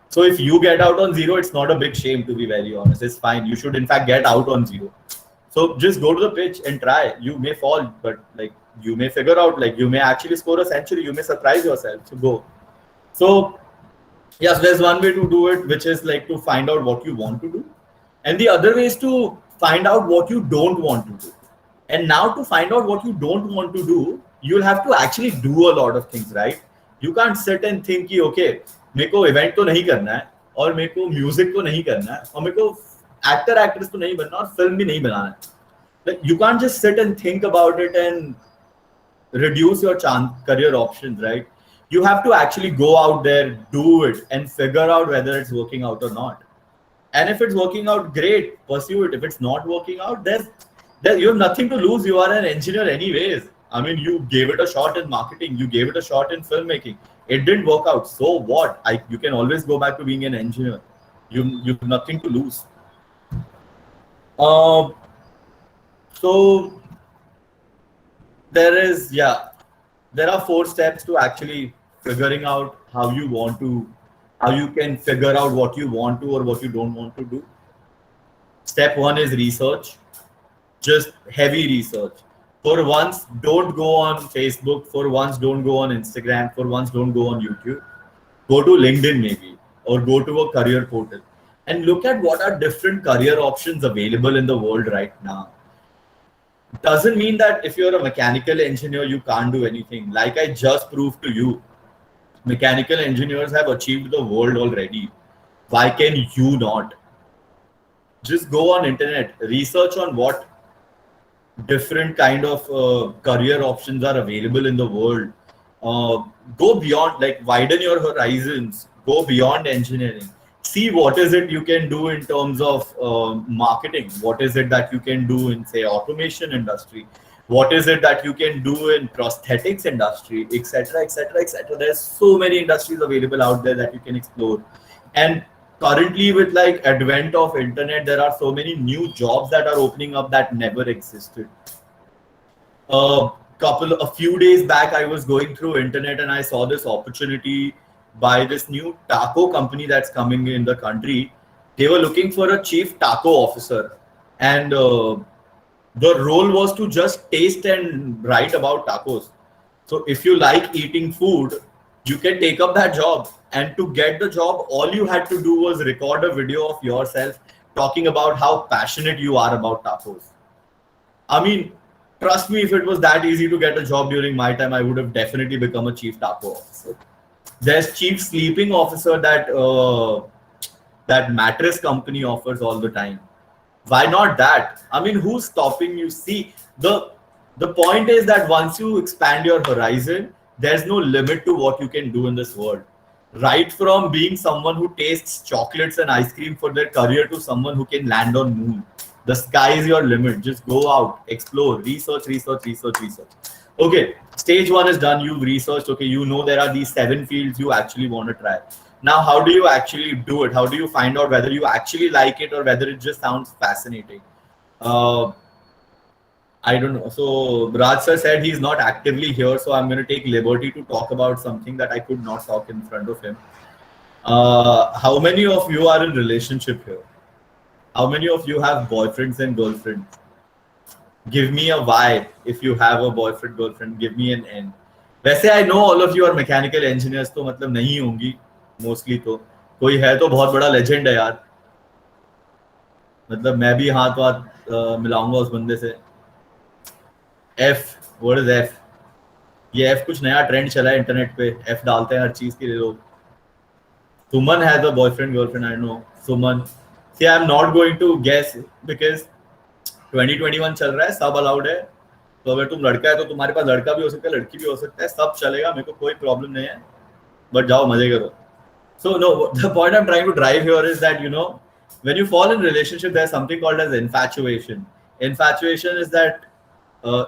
So if you get out on zero, it's not a big shame, to be very honest. It's fine. You should in fact get out on zero. So just go to the pitch and try. You may fall, but like you may figure out, like you may actually score a century. You may surprise yourself. So go. So yes, there's one way to do it, which is like to find out what you want to do. And the other way is to find out what you don't want to do. And now to find out what you don't want to do, you'll have to actually do a lot of things, right? You can't sit and think, okay, मेरे को event तो नहीं करना है और मेरे को music तो नहीं करना है और मेरे को एक्टर एक्ट्रेस तो नहीं बनना और फिल्म भी नहीं बनाना है. Like, you can't just sit and think about it and reduce your career options, right? You have to actually go out there, do it, and figure out whether it's working out or not. And if it's working out, great, pursue it. If it's not working out, you have nothing to lose. You are an engineer anyways. I mean, you gave it a shot in marketing. You gave it a shot in filmmaking. It didn't work out. So what? You can always go back to being an engineer. You have nothing to lose. So there are 4 steps to actually figuring out how you can figure out what you want to or what you don't want to do. Step 1 is research. Just heavy research. For once, don't go on Facebook. For once, don't go on Instagram. For once, don't go on YouTube. Go to LinkedIn maybe, or go to a career portal and look at what are different career options available in the world right now. Doesn't mean that if you're a mechanical engineer, you can't do anything. Like I just proved to you, mechanical engineers have achieved the world already. Why can you not? Just go on internet, research on what different kind of career options are available in the world. Go beyond, like widen your horizons, go beyond engineering. See what is it you can do in terms of marketing. What is it that you can do in, say, automation industry? What is it that you can do in prosthetics industry, etc., etc., etc. There's so many industries available out there that you can explore. And currently with like advent of internet, there are so many new jobs that are opening up that never existed. A few days back, I was going through internet and I saw this opportunity by this new taco company that's coming in the country. They were looking for a chief taco officer, and the role was to just taste and write about tacos. So if you like eating food, you can take up that job. And to get the job, all you had to do was record a video of yourself talking about how passionate you are about tacos. I mean, trust me, if it was that easy to get a job during my time, I would have definitely become a chief taco officer. There's chief sleeping officer that mattress company offers all the time. Why not that? I mean, who's stopping you? See, the point is that once you expand your horizon, there's no limit to what you can do in this world. Right from being someone who tastes chocolates and ice cream for their career to someone who can land on moon. The sky is your limit. Just go out, explore, research. Okay, stage one is done. You've researched. Okay, you know there are these 7 fields you actually want to try. Now, how do you actually do it? How do you find out whether you actually like it or whether it just sounds fascinating? I don't know. So Raj sir said he's not actively here, so I'm going to take liberty to talk about something that I could not talk in front of him. How many of you are in relationship here? How many of you have boyfriends and girlfriends? Give me a Y if you have a boyfriend, girlfriend. Give me an N. वैसे I know all of you are mechanical engineers, तो मतलब नहीं होंगी mostly. तो कोई है तो बहुत बड़ा लेजेंड है यार. मतलब मैं भी हाथ मिलाऊंगा उस बंदे से. F, what is F? ये F कुछ नया ट्रेंड चला है इंटरनेट पे. F डालते हैं हर चीज के लिए लोग. Suman has a boyfriend, girlfriend. I know. Suman. See, I'm not going to guess because 2021 चल रहा है, सब अलाउड है. तो अगर तुम लड़का है तो तुम्हारे पास लड़का भी हो सकता है, लड़की भी हो सकता है, सब चलेगा. मेरे को कोई प्रॉब्लम नहीं है. बट जाओ मजे करो. So no, the point I'm trying to drive here is that, you know, when you fall in relationship, there's something called as infatuation. Infatuation is that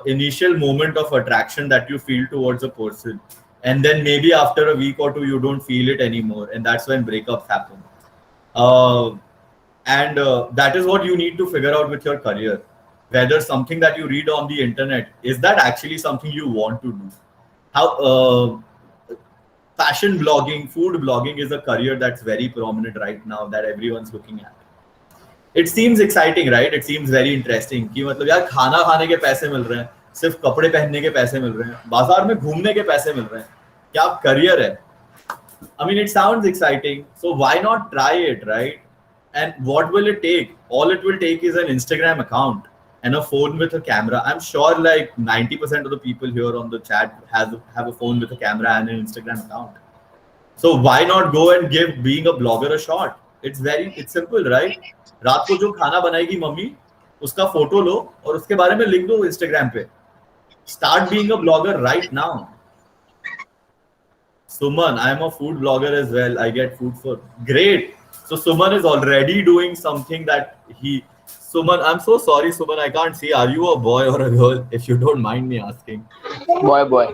initial moment of attraction that you feel towards a person, and then maybe after a week or two you don't feel it anymore, and that's when breakups happen. And that is what you need to figure out with your career, whether something that you read on the internet, is that actually something you want to do. How fashion blogging, food blogging is a career that's very prominent right now that everyone's looking at. It seems exciting, right? It seems very interesting कि मतलब यार खाना खाने के पैसे मिल रहे हैं, सिर्फ कपड़े पहनने के पैसे मिल रहे हैं, बाजार में घूमने के पैसे मिल रहे हैं. क्या करियर है? I mean, it sounds exciting, so why not try it, right? And what will it take? All it will take is an Instagram account and a phone with a camera. I'm sure like 90% of the people here on the chat have a phone with a camera and an Instagram account. So why not go and give being a blogger a shot? It's simple, right? रात को जो खाना बनाएगी mummy, उसका photo लो और उसके बारे में लिख दो Instagram पे. Start being a blogger right now. Suman, I'm a food blogger as well. I get food for great. So Suman is already doing something that Suman, I'm so sorry, Suman, I can't see. Are you a boy or a girl? If you don't mind me asking. Boy.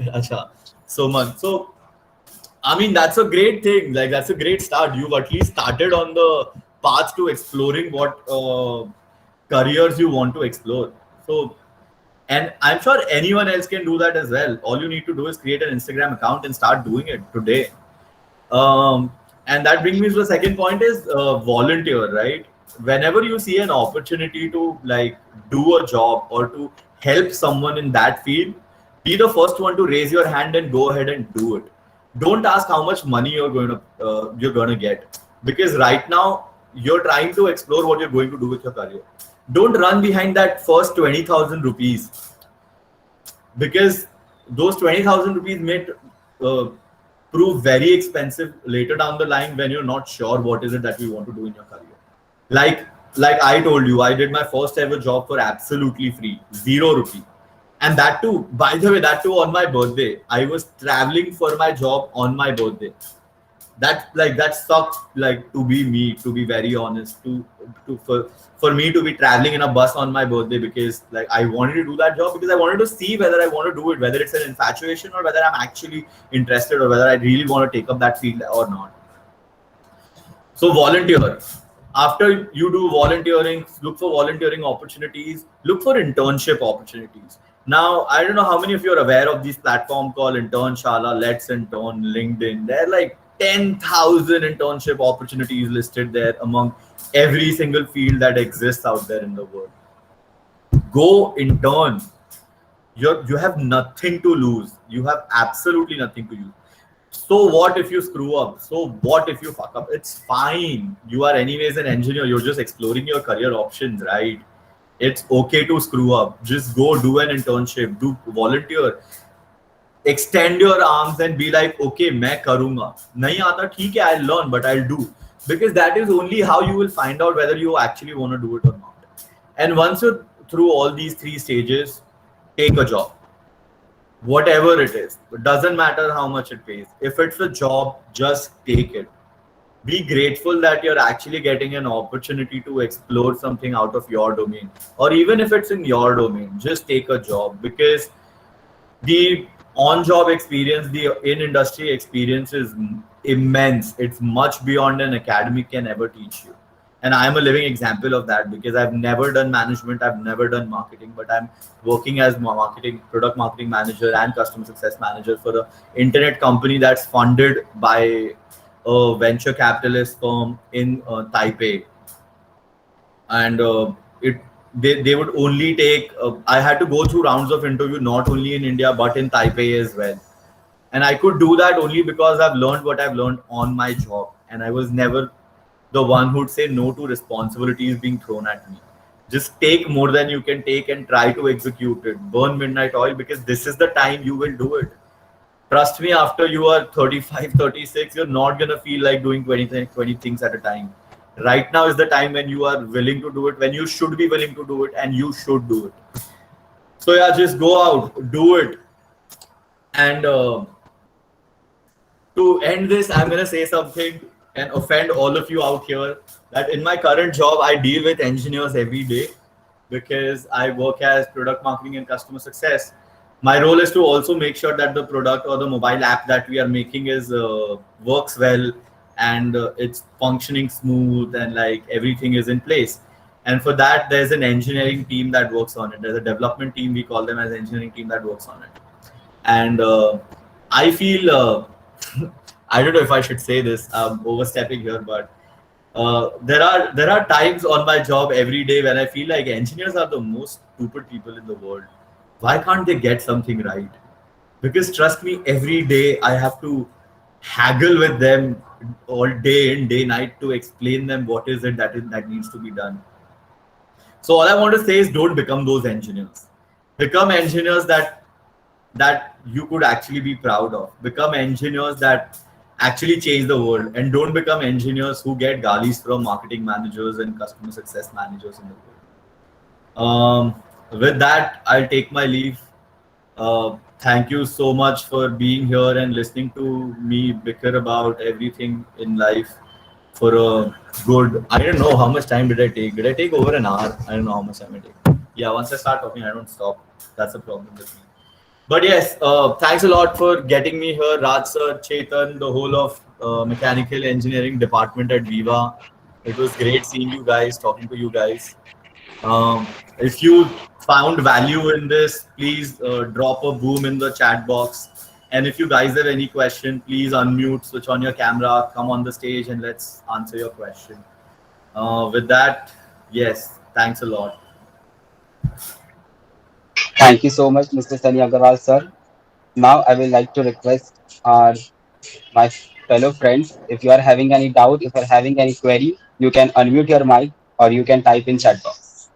Acha, Suman. So, I mean, that's a great thing. Like, that's a great start. You've at least started on the path to exploring what careers you want to explore. So, and I'm sure anyone else can do that as well. All you need to do is create an Instagram account and start doing it today. And that brings me to the second point is volunteer, right? Whenever you see an opportunity to like do a job or to help someone in that field, be the first one to raise your hand and go ahead and do it. Don't ask how much money you're going to get, because right now you're trying to explore what you're going to do with your career. Don't run behind that first 20,000 rupees, because those 20,000 rupees may prove very expensive later down the line when you're not sure what is it that you want to do in your career. Like I told you, I did my first ever job for absolutely free, 0 rupee. And that too, by the way, on my birthday. I was traveling for my job on my birthday. That sucked, like, to be me, to be very honest, for me to be traveling in a bus on my birthday, because like I wanted to do that job because I wanted to see whether I want to do it, whether it's an infatuation or whether I'm actually interested or whether I really want to take up that field or not. So volunteer. After you do volunteering, look for volunteering opportunities, look for internship opportunities. Now, I don't know how many of you are aware of these platforms called Internshala, Let's Intern, LinkedIn. There are like 10,000 internship opportunities listed there among every single field that exists out there in the world. Go intern. You have nothing to lose. You have absolutely nothing to lose. So what if you screw up? So what if you fuck up? It's fine. You are anyways an engineer. You're just exploring your career options, right? It's okay to screw up. Just go do an internship, do volunteer. Extend your arms and be like, okay, मैं करूँगा. नहीं आता ठीक है, I'll learn, but I'll do. Because that is only how you will find out whether you actually want to do it or not. And once you're through all these three stages, take a job. Whatever it is, it doesn't matter how much it pays. If it's a job, just take it. Be grateful that you're actually getting an opportunity to explore something out of your domain, or even if it's in your domain, just take a job, because the on-job experience, the in-industry experience is immense. It's much beyond an academic can ever teach you. And I'm a living example of that, because I've never done management, I've never done marketing, but I'm working as product marketing manager and customer success manager for an internet company that's funded by a venture capitalist firm in Taipei. And they would only take, I had to go through rounds of interview, not only in India, but in Taipei as well. And I could do that only because I've learned what I've learned on my job. And I was never the one who'd say no to responsibilities being thrown at me. Just take more than you can take and try to execute it. Burn midnight oil, because this is the time you will do it. Trust me, after you are 35, 36, you're not going to feel like doing 20 things at a time. Right now is the time when you are willing to do it, when you should be willing to do it, and you should do it. So yeah, just go out, do it. And to end this, I'm going to say something and offend all of you out here, that in my current job, I deal with engineers every day, because I work as product marketing and customer success. My role is to also make sure that the product or the mobile app that we are making is works well, and it's functioning smooth, and like everything is in place. And for that, there's an engineering team that works on it. There's a development team, we call them as engineering team, that works on it. And I feel I don't know if I should say this, I'm overstepping here, but there are times on my job every day when I feel like engineers are the most stupid people in the world. Why can't they get something right? Because trust me, every day I have to haggle with them all day and day night to explain them what is it that needs to be done. So all I want to say is, don't become those engineers. Become engineers that you could actually be proud of. Become engineers that actually change the world, and don't become engineers who get galis from marketing managers and customer success managers in the world. With that, I'll take my leave. Thank you so much for being here and listening to me bicker about everything in life for a good, I don't know how much time did I take. Did I take over an hour? I don't know how much time I take. Yeah, once I start talking, I don't stop. That's a problem with me. But yes, thanks a lot for getting me here, Raj sir, Chetan, the whole of mechanical engineering department at Viva. It was great seeing you guys, talking to you guys. If you found value in this, please drop a boom in the chat box. And if you guys have any question, please unmute, switch on your camera, come on the stage, and let's answer your question. With that, yes, thanks a lot. Thank you so much, Mr. Sunny Agarwal, sir. Now, I will like to request my fellow friends, if you are having any doubt, if you are having any query, you can unmute your mic or you can type in chat box.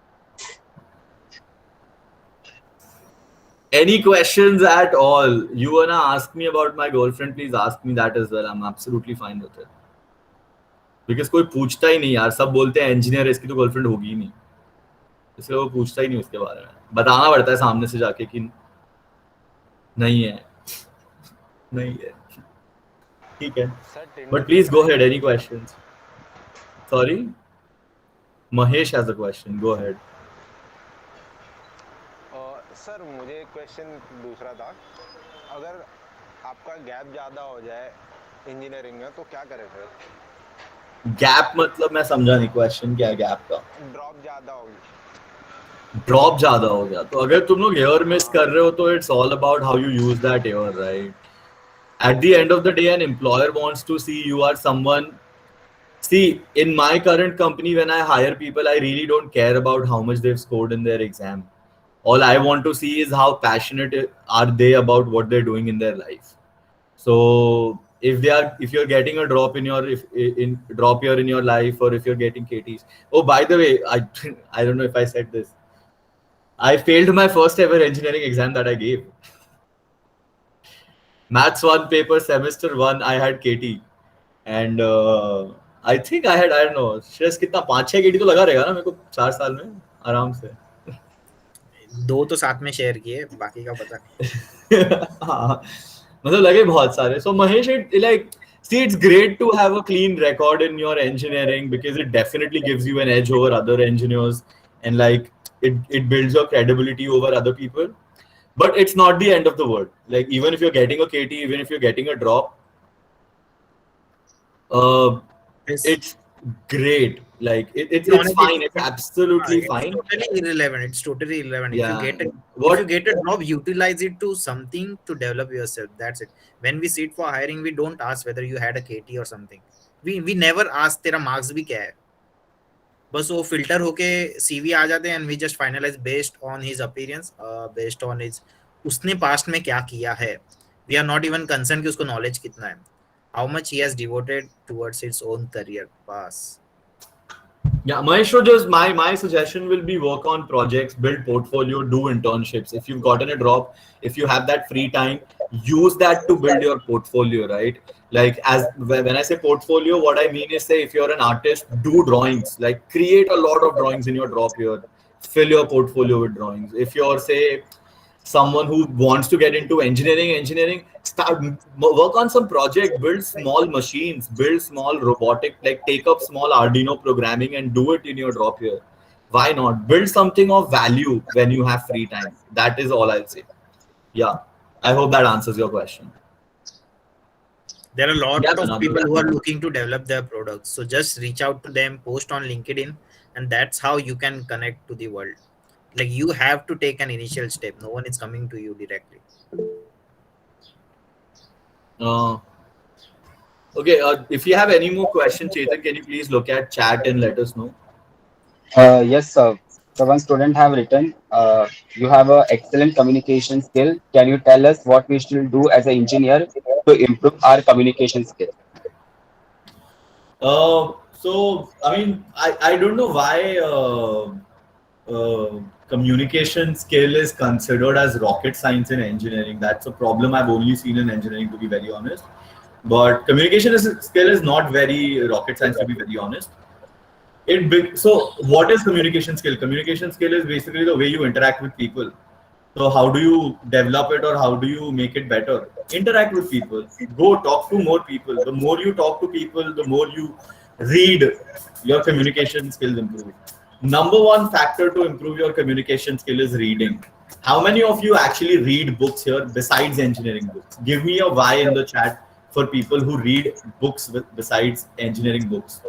Any questions at all? You wanna ask me about my girlfriend? Please ask me that as well. I'm absolutely fine with it. Because कोई पूछता ही नहीं यार, सब बोलते हैं engineer है, इसकी तो girlfriend होगी ही नहीं, इसलिए वो पूछता ही नहीं उसके बारे में. बताना पड़ता है सामने से जाके कि नहीं है, नहीं है. ठीक है. But please go ahead. Any questions? Sorry, Mahesh has a question. Go ahead. Sir मुझे एक क्वेश्चन दूसरा था, अगर आपका गैप ज़्यादा हो जाए इंजीनियरिंग में तो क्या करें फिर? गैप मतलब मैं समझा नहीं क्वेश्चन क्या है गैप का. ड्रॉप ज्यादा होगी. ड्रॉप ज्यादा हो गया तो अगर तुम लोग एयर मिस कर रहे हो तो it's all about how you use that air, right? At the end of the day, an employer wants to see you are someone. See, in my current company, when I hire people, I really don't care about how much they've scored in their exam. All I want to see is how passionate are they about what they're doing in their life. So if you're getting a drop in your drop year in your life, or if you're getting KTs. Oh, by the way, I don't know if I said this. I failed my first ever engineering exam that I gave. Maths 1 paper, semester 1, I had KT. And I think I don't know, stress कितना 5-6 KT तो लगा रहेगा ना मेरे को 4 साल में आराम से. 2 तो साथ में शेयर किए, बाकी का पता नहीं. हाँ, मतलब लगे बहुत सारे. So Mahesh, see, it's great to have a clean record in your engineering because it definitely gives you an edge over other engineers, and like it builds your credibility over other people. But it's not the end of the world. Like even if you're getting a KT, even if you're getting a drop, it's great. Like it's fine. It's absolutely fine. It's totally irrelevant. Yeah. If you get a job, utilize it to something to develop yourself. That's it. When we sit for hiring, we don't ask whether you had a KT or something. We never ask तेरा marks भी क्या है. बस वो filter होके CV आ जाते हैं, and we just finalize based on his appearance, based on his उसने past में क्या किया है. We are not even concerned कि उसको knowledge कितना है. How much he has devoted towards his own career path. Yeah, my suggestion will be work on projects, build portfolio, do internships. If you've gotten a drop, if you have that free time, use that to build your portfolio, right? Like when I say portfolio, what I mean is, say if you're an artist, do drawings, like create a lot of drawings in your drop year, fill your portfolio with drawings. If you're, say, someone who wants to get into engineering, start work on some project, build small machines, build small robotic, like take up small Arduino programming and do it in your drop year. Why not build something of value when you have free time? That is all I'll say. Yeah, I hope that answers your question. There are a lot of people who are looking to develop their products, so just reach out to them, post on LinkedIn, and that's how you can connect to the world. Like you have to take an initial step. No one is coming to you directly. Okay, if you have any more questions, Chetan, can you please look at chat and let us know? Yes, sir. So one student have written, you have an excellent communication skill. Can you tell us what we should do as an engineer to improve our communication skill? So I mean, I don't know why communication skill is considered as rocket science in engineering. That's a problem I've only seen in engineering, to be very honest. But communication skill is not very rocket science, to be very honest. So what is communication skill? Communication skill is basically the way you interact with people. So how do you develop it, or how do you make it better? Interact with people. Go talk to more people. The more you talk to people, the more you read, your communication skills improve. Number one factor to improve your communication skill is reading. How many of you actually read books here besides engineering books? Give me a Y in the chat for people who read books besides engineering books.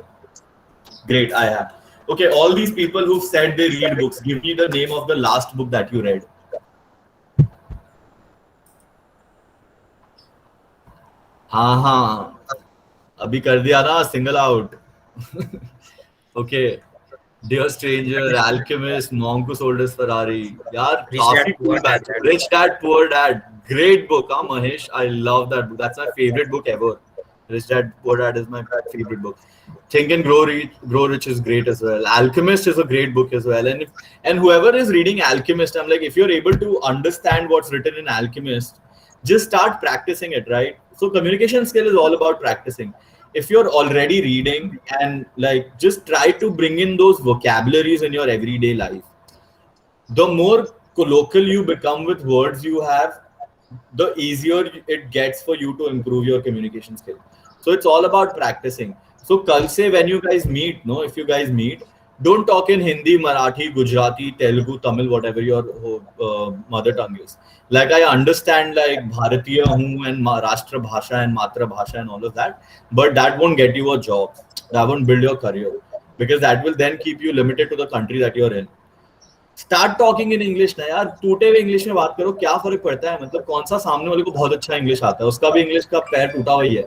Great, I have. Okay, all these people who've said they read books, give me the name of the last book that you read. हाँ, अभी कर दिया ना, single out. Okay. Dear Stranger, Alchemist, Monk Who Sold His Ferrari. यार, काफी cool back. Rich Dad, Poor Dad. Great book, huh, Mahesh? I love that book. That's my favorite book ever. Rich Dad, Poor Dad is my favorite book. Think and Grow Rich is great as well. Alchemist is a great book as well. And whoever is reading Alchemist, I'm like, if you're able to understand what's written in Alchemist, just start practicing it, right? So communication skill is all about practicing. If you're already reading, and like just try to bring in those vocabularies in your everyday life. The more colloquial you become with words you have, the easier it gets for you to improve your communication skill. So it's all about practicing. So kal se when you guys meet, if you guys meet, don't talk in Hindi, Marathi, Gujarati, Telugu, Tamil, whatever your mother tongue is. Like I understand like Bharatiya hu and Rashtra Bhasha and Matra Bhasha and all of that, but that won't get you a job. That won't build your career because that will then keep you limited to the country that you're in. Start talking in English ना यार, टूटे हुए English में बात करो, क्या फर्क पड़ता है? मतलब कौन सा सामने वाले को बहुत अच्छा इंग्लिश आता है, उसका भी इंग्लिश का पैर टूटा हुआ ही है.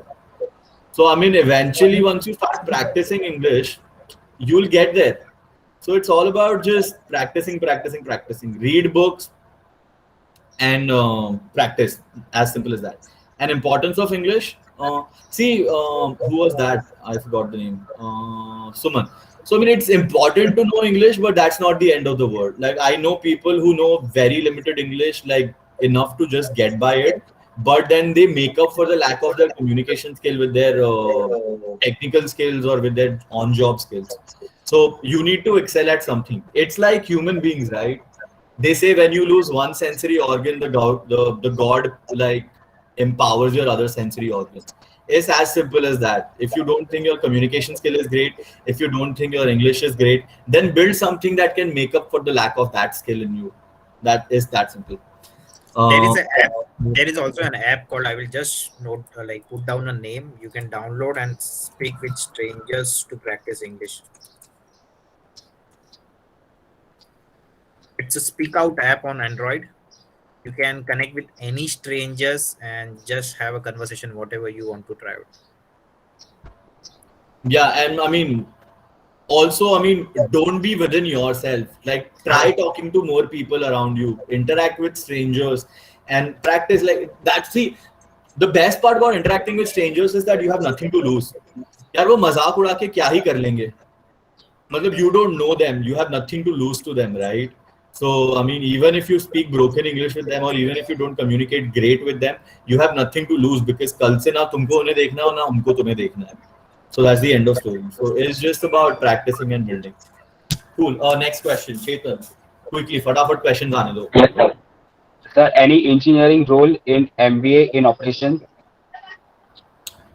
So I mean, eventually once you start practicing English, you'll get there. So it's all about just practicing. Read books and practice. As simple as that. And importance of English. Who was that? I forgot the name. Suman. So I mean, it's important to know English, but that's not the end of the world. Like I know people who know very limited English, like enough to just get by it, but then they make up for the lack of their communication skill with their technical skills or with their on-job skills. So you need to excel at something. It's like human beings, right? They say when you lose one sensory organ, the god like empowers your other sensory organs. It's as simple as that. If you don't think your communication skill is great, if you don't think your English is great, then build something that can make up for the lack of that skill in you. That is that simple. There is also an app called, I will just note, put down a name. You can download and speak with strangers to practice English. It's a Speak Out app on Android. You can connect with any strangers and just have a conversation, whatever you want to try out. Yeah, and I mean, also, I mean, don't be within yourself. Like, try talking to more people around you, interact with strangers, and practice like that. See, the best part about interacting with strangers is that you have nothing to lose. यार वो मजाक उड़ा के क्या ही कर लेंगे? मतलब you don't know them, you have nothing to lose to them, right? So I mean, even if you speak broken English with them, or even if you don't communicate great with them, you have nothing to lose because कल से ना तुमको उन्हें देखना हो ना हमको तुम्हें देखना है. So that's the end of story. So it's just about practicing and building. Cool. Next question, Chetan. Quickly, fatafat questions aane do. Yes, sir. Sir, any engineering role in MBA in operations?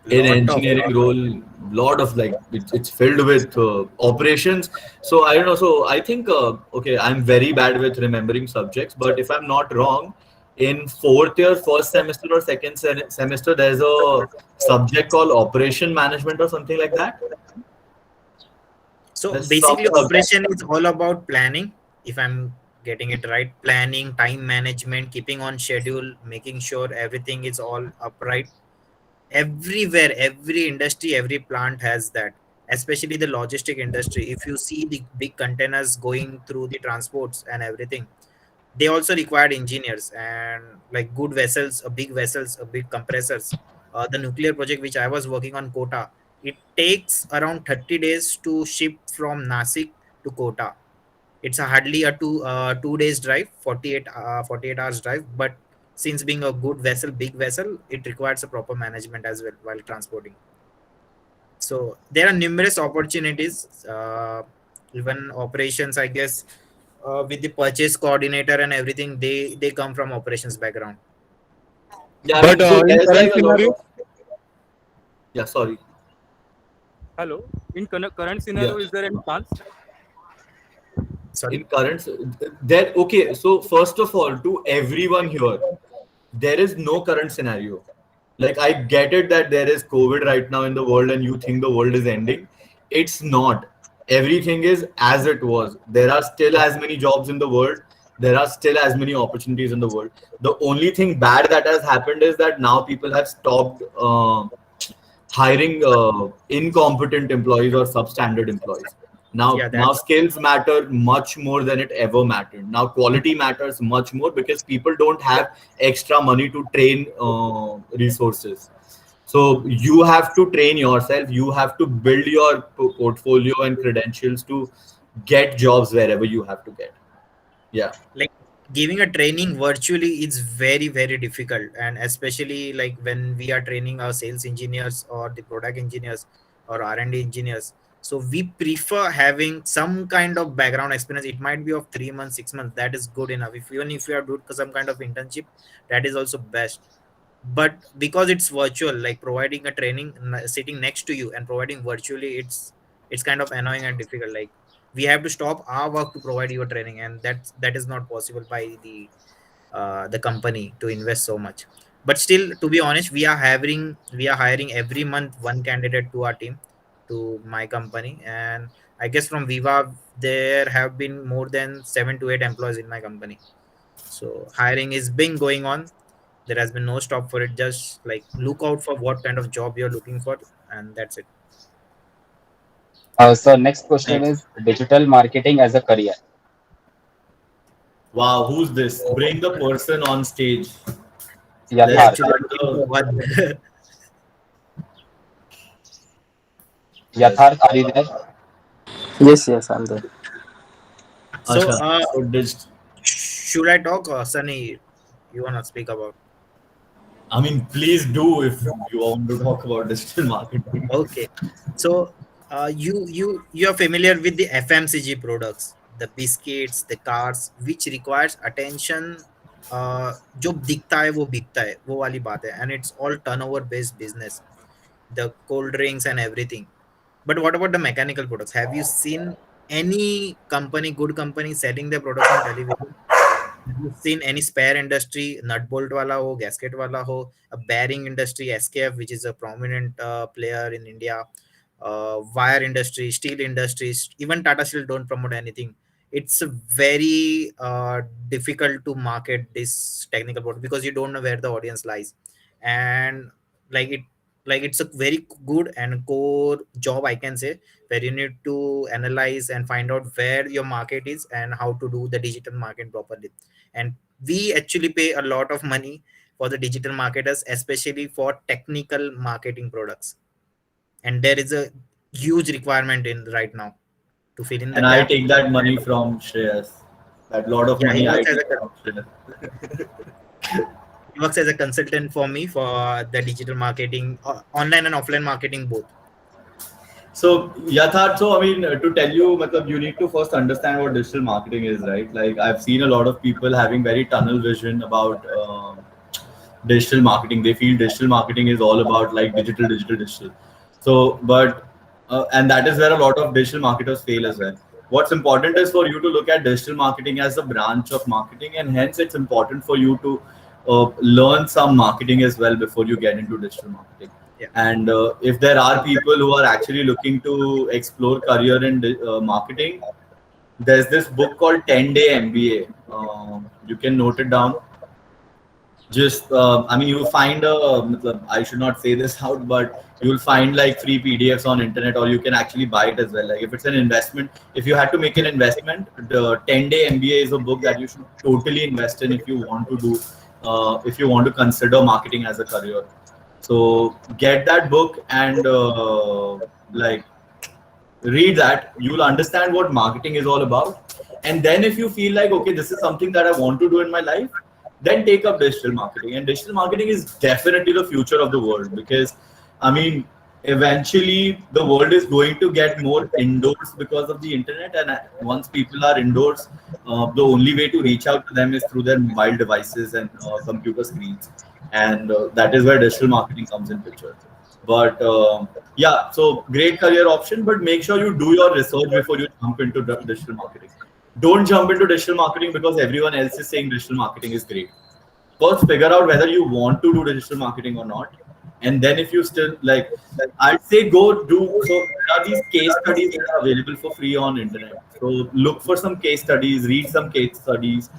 In engineering role, lot of like it's filled with operations. So I don't know. So I think okay, I'm very bad with remembering subjects, but if I'm not wrong, in fourth year, first semester or second semester, there's a subject called operation management or something like that. So Let's basically, talk about operation is all about planning. If I'm getting it right, planning, time management, keeping on schedule, making sure everything is all upright. Everywhere, every industry, every plant has that. Especially the logistic industry. If you see the big containers going through the transports and everything, they also required engineers and like good vessels, big vessels, big compressors. The nuclear project which I was working on, Kota, it takes around 30 days to ship from Nasik to Kota. It's a hardly a 2 days drive, 48 hours drive, but since being a good vessel, big vessel, it requires a proper management as well while transporting. So there are numerous opportunities, even operations, I guess, with the purchase coordinator and everything, they come from operations background. Yeah, But so in there's current like a lot scenario, of, yeah, sorry. hello, in current scenario, Yeah. is there any chance? Sorry. In current, there, okay, so first of all, to everyone here, there is no current scenario. Like, I get it that there is COVID right now in the world and you think the world is ending. It's not. Everything is as it was. There are still as many jobs in the world. There are still as many opportunities in the world. The only thing bad that has happened is that now people have stopped hiring incompetent employees or substandard employees. Now, Yeah, now that's skills matter much more than it ever mattered. Now quality matters much more because people don't have extra money to train resources. So you have to train yourself. You have to build your portfolio and credentials to get jobs wherever you have to get. Yeah. like giving a training virtually is very, very difficult, and especially like when we are training our sales engineers or the product engineers or R&D engineers. So we prefer having some kind of background experience. It might be of 3 months, 6 months. That is good enough. If even if you are doing some kind of internship, that is also best. But because it's virtual, like providing a training sitting next to you and providing virtually, it's kind of annoying and difficult. Like we have to stop our work to provide you a training, and that is not possible by the company to invest so much. But still, to be honest, we are hiring every month one candidate to our team, to my company. And I guess from Viva there have been more than 7 to 8 employees in my company. So hiring is been going on. There has been no stop for it. Just like look out for what kind of job you're looking for, and that's it. So next question Next. is digital marketing as a career. Wow, who's this? Bring the person on stage. We Let's Yatharth. actually start looking for the. one. Yes. Yatharth, are you there? Yes, yes, I'm there. So, Acha. So should I talk, or Sunny, you wanna speak about? I mean, please do if you want to talk about digital marketing. Okay. So, you're familiar with the FMCG products, the biscuits, the cars, which requires attention. जो दिखता है वो बिकता है, वो वाली बात है, and it's all turnover based business, the cold drinks and everything. But what about the mechanical products? Have you seen any company, good company, selling their products on television? Have you seen any spare industry, nut bolt wala ho, gasket wala ho, a bearing industry, SKF, which is a prominent player in India, wire industry, steel industries, even Tata Steel don't promote anything. It's very difficult to market this technical product because you don't know where the audience lies. And like it like it's a very good and core job, I can say, where you need to analyze and find out where your market is and how to do the digital marketing properly. And we actually pay a lot of money for the digital marketers, especially for technical marketing products. And there is a huge requirement in right now to fill in the And I gap. take that money from Shreyas. That lot of Yeah, money I take from Shreyas. he works as a consultant for me for the digital marketing, online and offline marketing both. So Yatharth, so I mean, to tell you, matlab, you need to first understand what digital marketing is, right? Like I've seen a lot of people having very tunnel vision about digital marketing. They feel digital marketing is all about like digital, digital, digital. So, but and that is where a lot of digital marketers fail as well. What's important is for you to look at digital marketing as a branch of marketing, and hence it's important for you to learn some marketing as well before you get into digital marketing. Yeah. And if there are people who are actually looking to explore career in marketing, there's this book called 10-Day MBA. You can note it down. Just I mean, you find I should not say this out, but you'll find like free PDFs on internet, or you can actually buy it as well. Like if it's an investment, if you had to make an investment, the 10-Day MBA is a book that you should totally invest in if you want to do if you want to consider marketing as a career. So get that book and like read that. You'll understand what marketing is all about. And then if you feel like, okay, this is something that I want to do in my life, then take up digital marketing. And digital marketing is definitely the future of the world, because I mean, eventually the world is going to get more indoors because of the internet. And once people are indoors, the only way to reach out to them is through their mobile devices and computer screens. And that is where digital marketing comes in picture. But yeah, so great career option, but make sure you do your research before you jump into digital marketing. Don't jump into digital marketing because everyone else is saying digital marketing is great. First, figure out whether you want to do digital marketing or not. And then if you still like I'd say go do. So there are these case studies that are available for free on internet. So look for some case studies, read some case studies,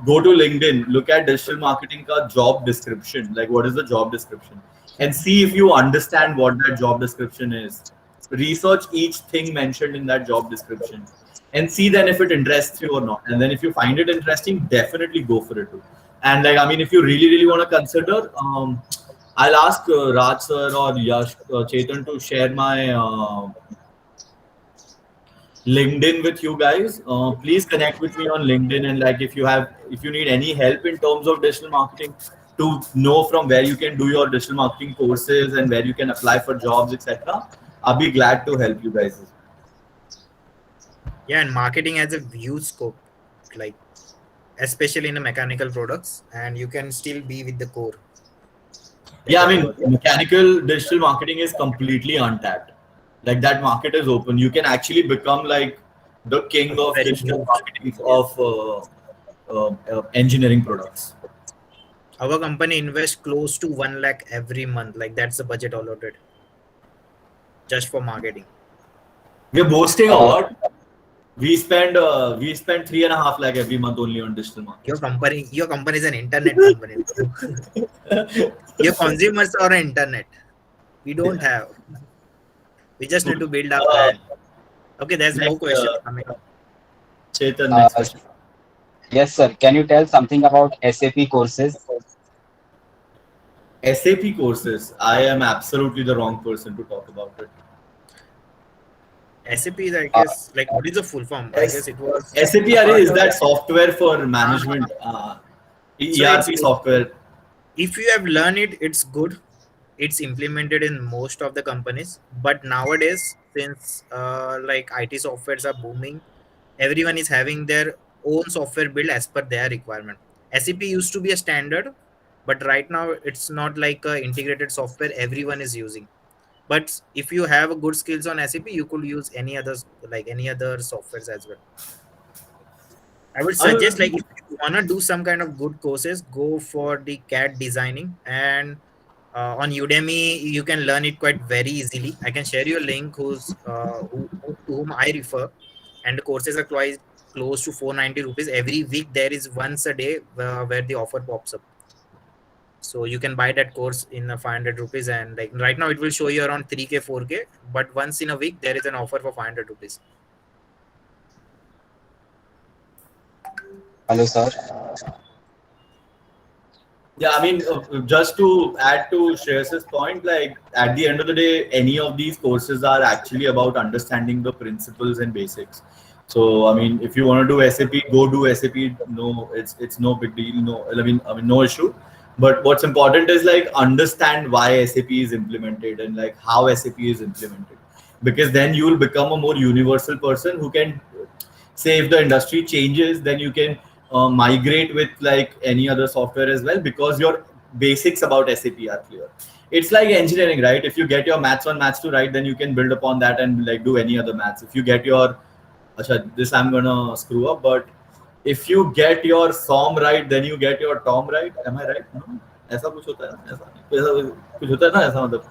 go to LinkedIn, look at digital marketing ka job description, like what is the job description, and see if you understand what that job description is. Research each thing mentioned in that job description and see then if it interests you or not. And then if you find it interesting, definitely go for it too. And like, I mean, if you really, really want to consider, I'll ask Raj sir or Yash Chetan to share my LinkedIn with you guys. Please connect with me on LinkedIn, and like if you need any help in terms of digital marketing, to know from where you can do your digital marketing courses and where you can apply for jobs, etc. I'll be glad to help you guys. Yeah, and marketing has a huge scope, like especially in the mechanical products, and you can still be with the core. Yeah, I mean, mechanical digital marketing is completely untapped. Like that market is open. You can actually become like the king of Very digital huge. marketing of engineering products. Our company invests close to 1 lakh every month. Like that's the budget allotted just for marketing. We're boasting or Uh, what? We spend 3.5 lakh every month only on digital marketing. Your company is an internet company. Your consumers are on internet. We don't have. We just need to build our Uh, brand. Okay, there's more next, questions coming up. Chetan, next uh, question. yes, sir. Can you tell something about SAP courses? SAP courses. I am absolutely the wrong person to talk about it. SAP is, I Uh, guess, like what is the full form? I guess it was SAP a part is of. that software for management, So it's ERP software. if you have learned it, it's good. It's implemented in most of the companies. But nowadays, since like IT softwares are booming, everyone is having their own software built as per their requirement. SAP used to be a standard, but right now it's not like a integrated software everyone is using. But if you have a good skills on SAP, you could use any others like any other softwares as well. I would I suggest like mean, if you wanna do some kind of good courses, go for the CAD designing and on Udemy you can learn it quite very easily. I can share you a link to whom I refer, and the courses are quite close to 490 rupees every week. There is once a day where the offer pops up. So you can buy that course in 500 rupees, and like right now it will show you around 3k 4k, but once in a week there is an offer for 500 rupees. Hello, sir. yeah, I mean, just to add to Shreyas's point, like at the end of the day, any of these courses are actually about understanding the principles and basics. So, I mean, if you want to do SAP, go do SAP. No, it's no big deal. No, I mean, no issue. But what's important is like understand why SAP is implemented and like how SAP is implemented, because then you will become a more universal person who can say if the industry changes, then you can migrate with like any other software as well, because your basics about SAP are clear. It's like engineering, right? If you get your maths on maths to right, then you can build upon that and like do any other maths. If you get your this I'm gonna screw up, but if you get your SOM right, then you get your TOM right. Am I right? No? ऐसा कुछ होता है ना, ऐसा कुछ होता है ना, ऐसा मतलब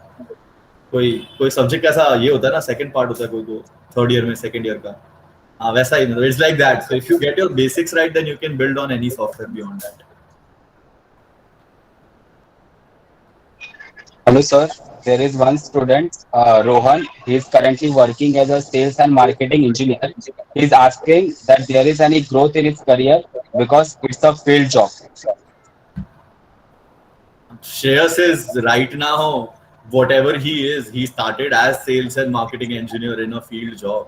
कोई कोई सब्जेक्ट ऐसा ये होता है ना, सेकंड पार्ट होता है कोई को थर्ड ईयर में सेकंड ईयर का वैसा ही, it's like that. So if you get your basics right, then you can build on any software beyond that. Hello, sir. There is one student, Rohan. He is currently working as a sales and marketing engineer. He is asking that there is any growth in his career because it's a field job. Shreyas is right now, whatever he started as sales and marketing engineer in a field job.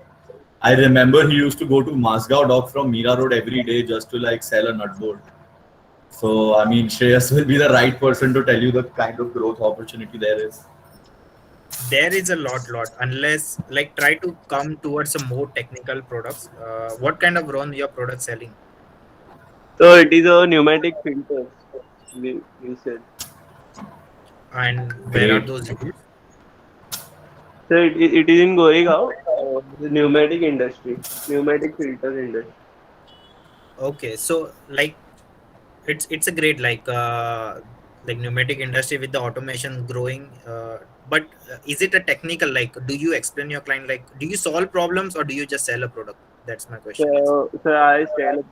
I remember he used to go to Masgao Dock from Mira Road every day just to like sell a nut bolt. So, I mean, Shreyas will be the right person to tell you the kind of growth opportunity there is. There is a lot unless like try to come towards a more technical products. What kind of run your product selling? So it is a pneumatic filter. We said. And where are Great. those used? So it is in Goregaon, the pneumatic industry, pneumatic filter industry. Okay, so like it's a great like pneumatic industry with the automation growing, but is it a technical, like do you explain your client, like do you solve problems or do you just sell a product? That's my question. So I sell.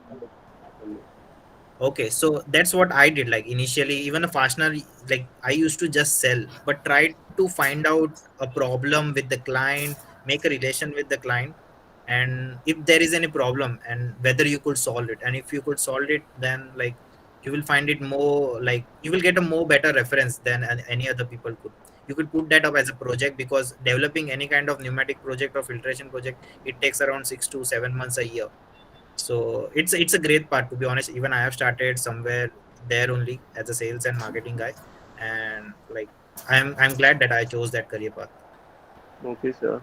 Okay, so that's what I did. Like initially, even a fastener, like I used to just sell, but try to find out a problem with the client, make a relation with the client, and if there is any problem and whether you could solve it. And if you could solve it, then like you will find it more, like you will get a more better reference than any other people could. You could put that up as a project, because developing any kind of pneumatic project or filtration project, it takes around 6 to 7 months a year. So it's a great part, to be honest. Even I have started somewhere there only as a sales and marketing guy, and like I'm glad that I chose that career path. Okay, sir.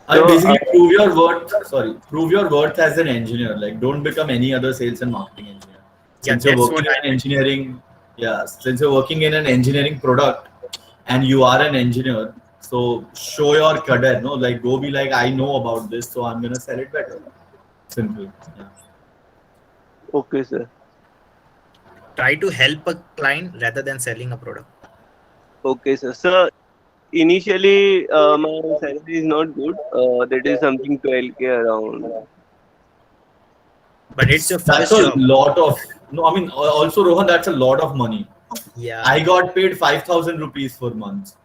And So, basically prove your worth. Sorry, prove your worth as an engineer. Like, don't become any other sales and marketing engineer. Yeah, Since you're that's working what in engineering, since you're working in an engineering product, and you are an engineer, so show your cadre. No, like go be like, I know about this, so I'm gonna sell it better. Simple. Yeah. Okay, sir. Try to help a client rather than selling a product. Okay, sir. Sir, initially, my salary is not good. That is something 12K around. But it's your That's first a job. lot of, no, I mean, also Rohan, that's a lot of money. Yeah. I got paid 5,000 rupees for months.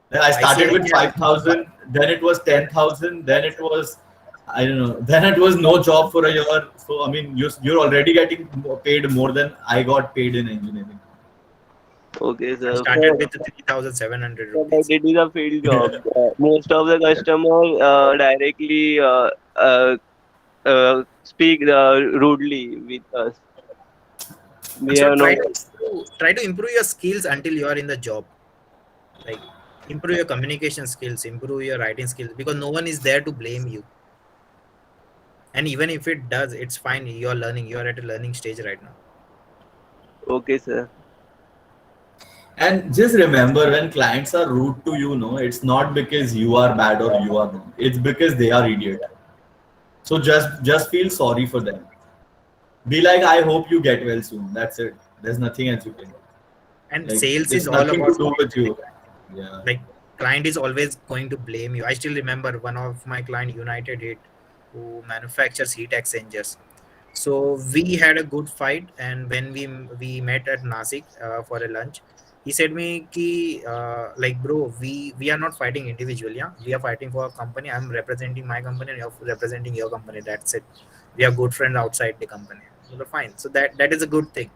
Then I started with ICICI 5,000, then it was 10,000, then it was, I don't know, then it was no job for a year. So, I mean, you're already getting paid more than I got paid in engineering. Okay, I sir. started with 3,700 But rupees. it is a field job. Most of the customer directly speak rudely with us. We So have no. try to improve your skills until you are in the job. Like improve your communication skills, improve your writing skills, because no one is there to blame you. And even if it does, it's fine. You are learning. You are at a learning stage right now. Okay, sir. And just remember, when clients are rude to you, no, it's not because you are bad or you are wrong. It's because they are idiot. So just feel sorry for them. Be like, I hope you get well soon. That's it. There's nothing else you can do. And Like, sales is it's all nothing to about do with you. Yeah. like client is always going to blame you. I still remember one of my client, United Heat, who manufactures heat exchangers. So we had a good fight, and when we met at Nasik for a lunch, he said me ki like bro, we are not fighting individually, yeah, we are fighting for a company. I'm representing my company and you're representing your company. That's it. We are good friends outside the company. So fine. So that is a good thing.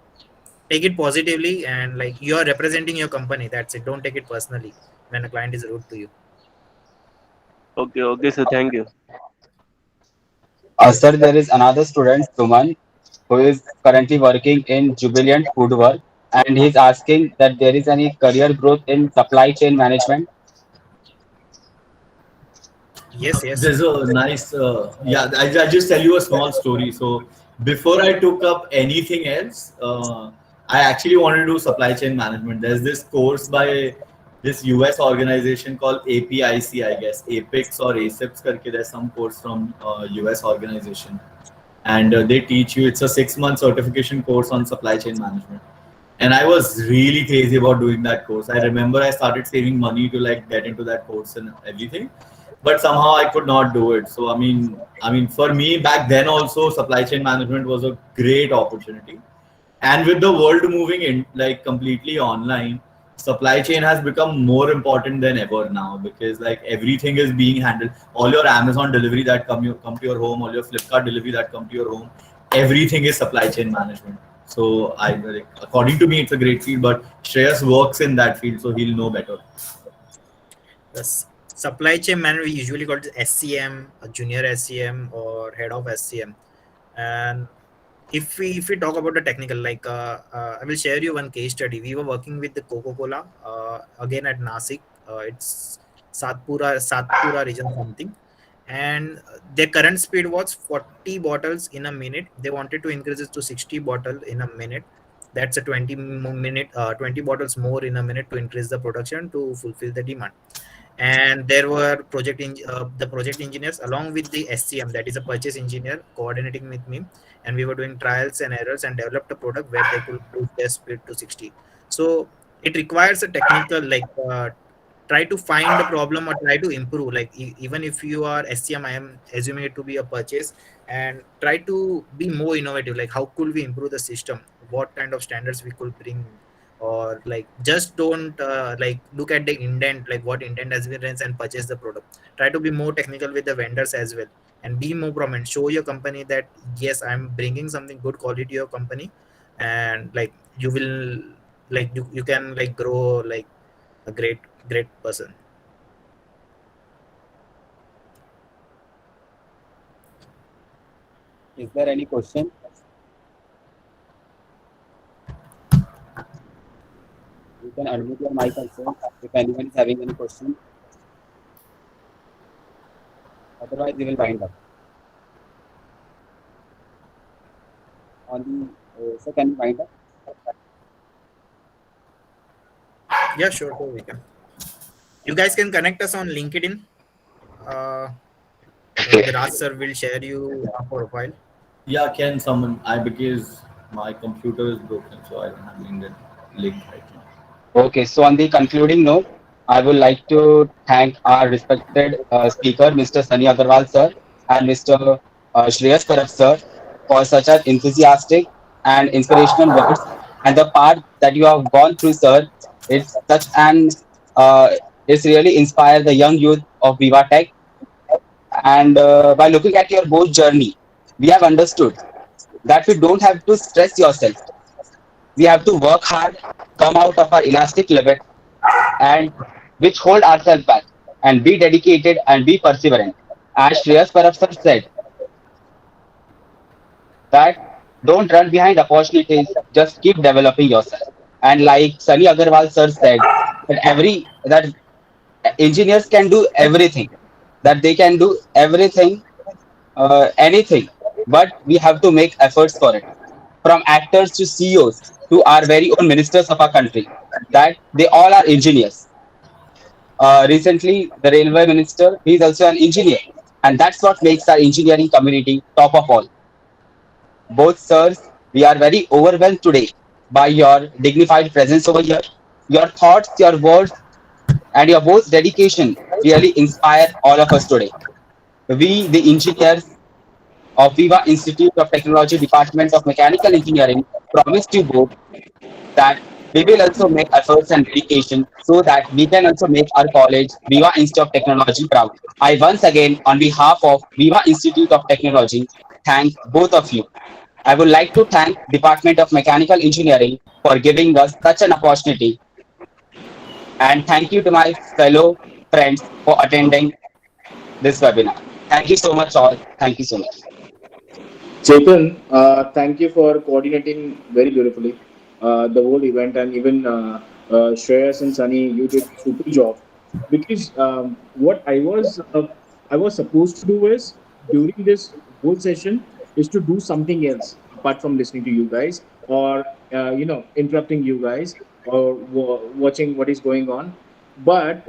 Take it positively, and like you are representing your company. That's it. Don't take it personally when a client is rude to you. Okay, okay, sir. Thank you. Sir, there is another student, Suman, who is currently working in Jubilant Foodwork, and he's asking that there is any career growth in supply chain management. Yes, yes. There's a nice, yeah, I just tell you a small story. So before I took up anything else, I actually wanted to do supply chain management. There's this course by this US organization called APIC, I guess, APICS or ASIPS. Karke, there's some course from US organization. And they teach you, it's a 6-month certification course on supply chain management. And I was really crazy about doing that course. I remember I started saving money to like get into that course and everything, but somehow I could not do it. So I mean, for me back then also, supply chain management was a great opportunity. And with the world moving in like completely online, supply chain has become more important than ever now, because like everything is being handled. All your Amazon delivery that come to your home, all your Flipkart delivery that come to your home, everything is supply chain management. So I like, according to me, it's a great field, but Shreyas works in that field, so he'll know better. The supply chain manager we usually call it SCM, a junior SCM or head of SCM. And if we talk about the technical, like I will share you one case study. We were working with the Coca-Cola again at Nasik. It's Satpura region something, and their current speed was 40 bottles in a minute. They wanted to increase it to 60 bottle in a minute. That's a 20 bottles more in a minute to increase the production to fulfill the demand. And there were the project engineers along with the SCM, that is a purchase engineer, coordinating with me, and we were doing trials and errors and developed a product where they could boost their speed to 60. So it requires a technical, like try to find the problem or try to improve, like even if you are SCM, I am assuming it to be a purchase, and try to be more innovative, like how could we improve the system, what kind of standards we could bring, or like just don't like look at the indent, like what indent has been raised, and purchase the product. Try to be more technical with the vendors as well, and be more prominent. Show your company that yes, I'm bringing something good quality to your company, and like you will, like you can like grow like a great person. Is there any question? You can unmute your mic also if anyone is having any question. Otherwise, we will wind up. On the so can you wind up? Yeah, sure, we can. You guys can connect us on LinkedIn. maybe Raj sir will share you a profile. Yeah, can someone? Because my computer is broken, so I'm handling the link right now. Okay, so on the concluding note, I would like to thank our respected speaker, Mr. Sunny Agarwal sir, and Mr. Shreyas Parab sir, for such an enthusiastic and inspirational words. And the part that you have gone through, sir, it's such an it's really inspired the young youth of Viva Tech. And by looking at your both journey, we have understood that we don't have to stress yourself. We have to work hard, come out of our elastic limit, and which hold ourselves back, and be dedicated and be perseverant. As Shreyas Parab sir said, that don't run behind opportunities, just keep developing yourself. And like Sunny Agarwal sir said, that engineers can do everything, that they can do everything, anything, but we have to make efforts for it. From actors to CEOs to our very own ministers of our country, that they all are engineers. Recently, the railway minister, he is also an engineer, and that's what makes our engineering community top of all. Both sirs, we are very overwhelmed today by your dignified presence over here. Your thoughts, your words, and your both dedication really inspire all of us today. We, the engineers of Viva Institute of Technology Department of Mechanical Engineering, promise you both that we will also make efforts and dedication so that we can also make our college, Viva Institute of Technology, proud. I once again, on behalf of Viva Institute of Technology, thank both of you. I would like to thank Department of Mechanical Engineering for giving us such an opportunity, and thank you to my fellow friends for attending this webinar. Thank you so much all. Thank you so much. Chetan, thank you for coordinating very beautifully the whole event, and even Shreyas and Sunny, you did super job. Because what I was supposed to do is during this whole session is to do something else apart from listening to you guys, or interrupting you guys, or watching what is going on. But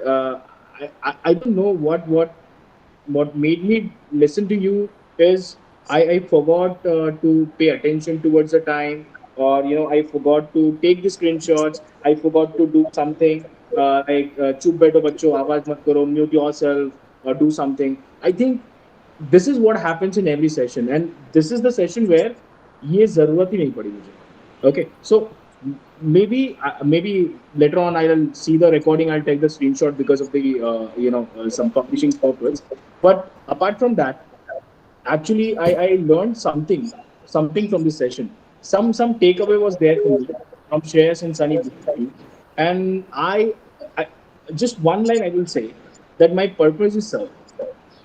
I don't know what made me listen to you is I forgot to pay attention towards the time, or I forgot to take the screenshots. I forgot to do something like chup beto bachcho, awaaz mat karo, mute yourself, or do something. I think this is what happens in every session, and this is the session where ये जरूरत ही नहीं पड़ी मुझे. Okay, so maybe later on I'll see the recording. I'll take the screenshot because of the some publishing purpose. But apart from that, actually I learned something from this session. Some takeaway was there for me from Shreyas and Sunny, and I just one line I will say that my purpose is served.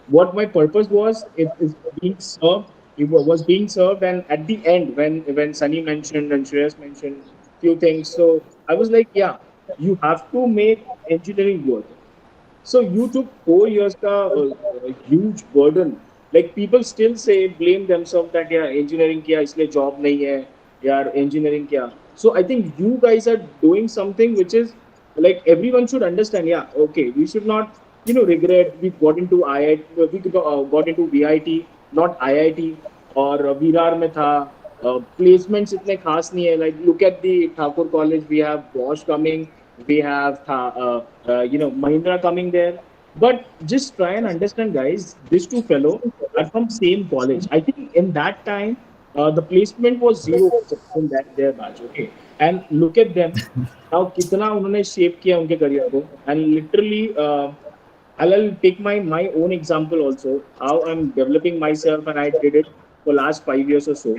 What my purpose was, it is being served. It was being served, and at the end, when Sunny mentioned and Shreyas mentioned few things, so I was like, yeah, you have to make engineering worth it. So you took 4 years ka huge burden. Like people still say, blame themselves that yeah, engineering kiya isliye job nahi hai, yaar engineering kiya. So I think you guys are doing something which is like everyone should understand. Yeah, okay, we should not regret we got into IIT, we got into VIT, not IIT, or Virar mein tha. Placements itne khas nahi hai. Like look at the Thakur College, we have Bosch coming, we have Mahindra coming there. But just try and understand, guys, these two fellow are from same college. I think in that time the placement was 0% in that their batch. Okay, and look at them now, कितना उन्होंने shape किया उनके career को. And literally I'll take my own example also, how I'm developing myself, and I did it for last 5 years or so.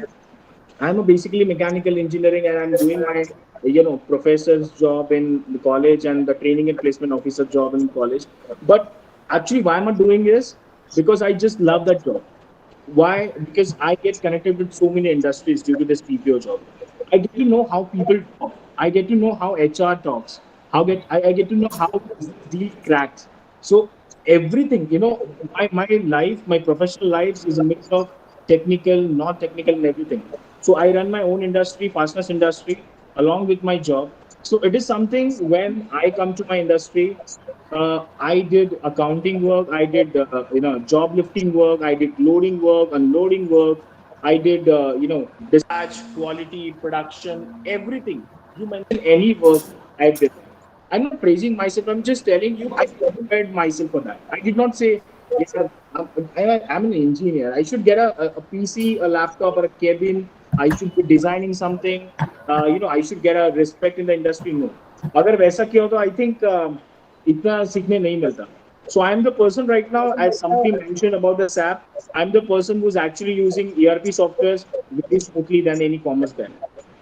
I'm a basically mechanical engineering, and I'm doing my professor's job in the college and the training and placement officer job in college. But actually, why am I doing this? Because I just love that job. Why? Because I get connected with so many industries due to this PPO job. I get to know how people talk. I get to know how HR talks. I get to know how deal cracks. So everything, my life, my professional life is a mix of technical, not technical, and everything. So I run my own industry, fastness industry, along with my job. So it is something when I come to my industry, I did accounting work, I did job lifting work, I did loading work, unloading work, I did dispatch, quality, production, everything. You mention any work, I did. I'm not praising myself. I'm just telling you I prepared myself for that. I did not say, yeah, I'm an engineer. I should get a PC, a laptop, or a cabin. I should be designing something. I should get a respect in the industry. No. अगर वैसा किया तो I think इतना सीखने नहीं मिलता. So I'm the person right now, as somebody mentioned about the SAP, I'm the person who's actually using ERP softwares very smoothly than any commerce guy.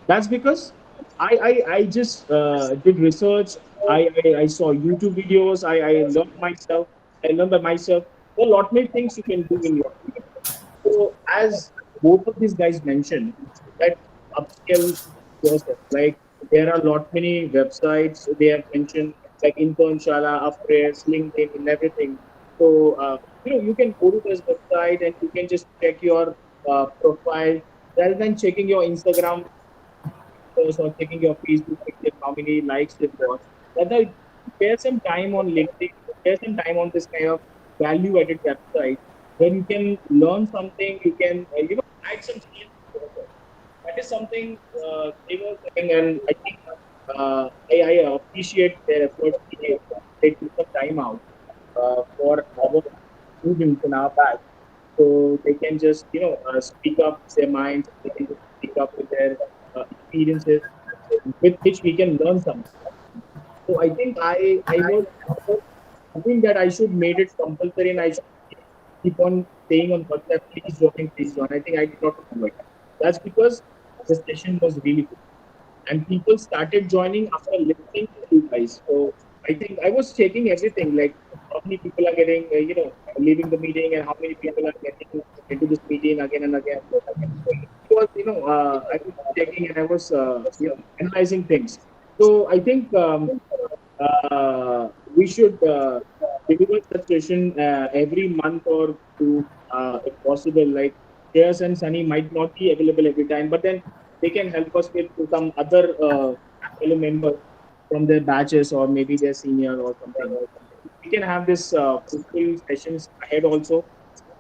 That's because I just did research. I saw YouTube videos. I learned myself. I learned by myself. There are a lot many things you can do in your field. So as both of these guys mentioned, that upskill yourself. Like there are a lot many websites they have mentioned, like Internshala, Uppress, LinkedIn, and everything. So you can go to this website and you can just check your profile rather than checking your Instagram pictures or checking your Facebook picture, how many likes it got. Rather, spare some time on LinkedIn, spare some time on this kind of value-added website where you can learn something, you can add some skills to yourself. That is something they were saying, and I think I appreciate their effort. They took some time out for our students in our batch, so they can just speak up their minds. They can just speak up with their experiences, with which we can learn something. So I think I was hoping that I should made it compulsory and I should keep on saying on WhatsApp, please join, please join. I think I did not do it. That's because the session was really good and people started joining after listening to you guys. So I think I was checking everything, like how many people are getting, leaving the meeting, and how many people are getting into this meeting again and again. So it was, I was checking and I was, analyzing things. So I think we should deliver such session every month or two, if possible. Like Shreyas and Sunny might not be available every time, but then they can help us with some other fellow members from their batches or maybe their senior or something. We can have this fruitful sessions ahead also,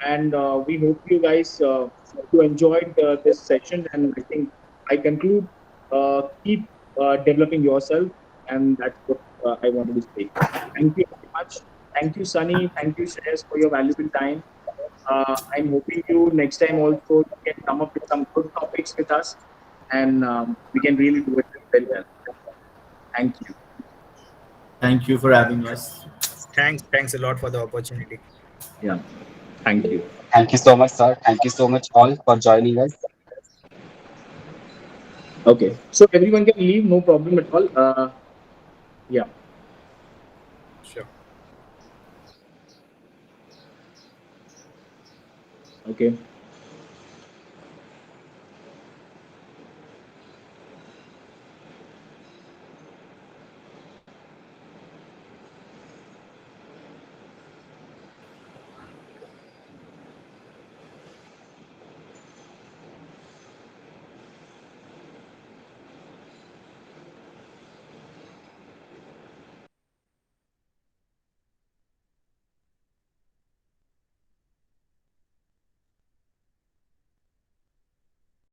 and we hope you guys you enjoyed this session. And I think I conclude, keep developing yourself, and that's what I wanted to say. Thank you very much. Thank you, Sunny. Thank you, Shreyas, for your valuable time. I'm hoping you next time also can come up with some good topics with us, and we can really do it very well. Thank you. Thank you for having us. Thanks a lot for the opportunity. Yeah. Thank you. Thank you so much, sir. Thank you so much all for joining us. Okay. So everyone can leave, no problem at all. Yeah. Sure. Okay.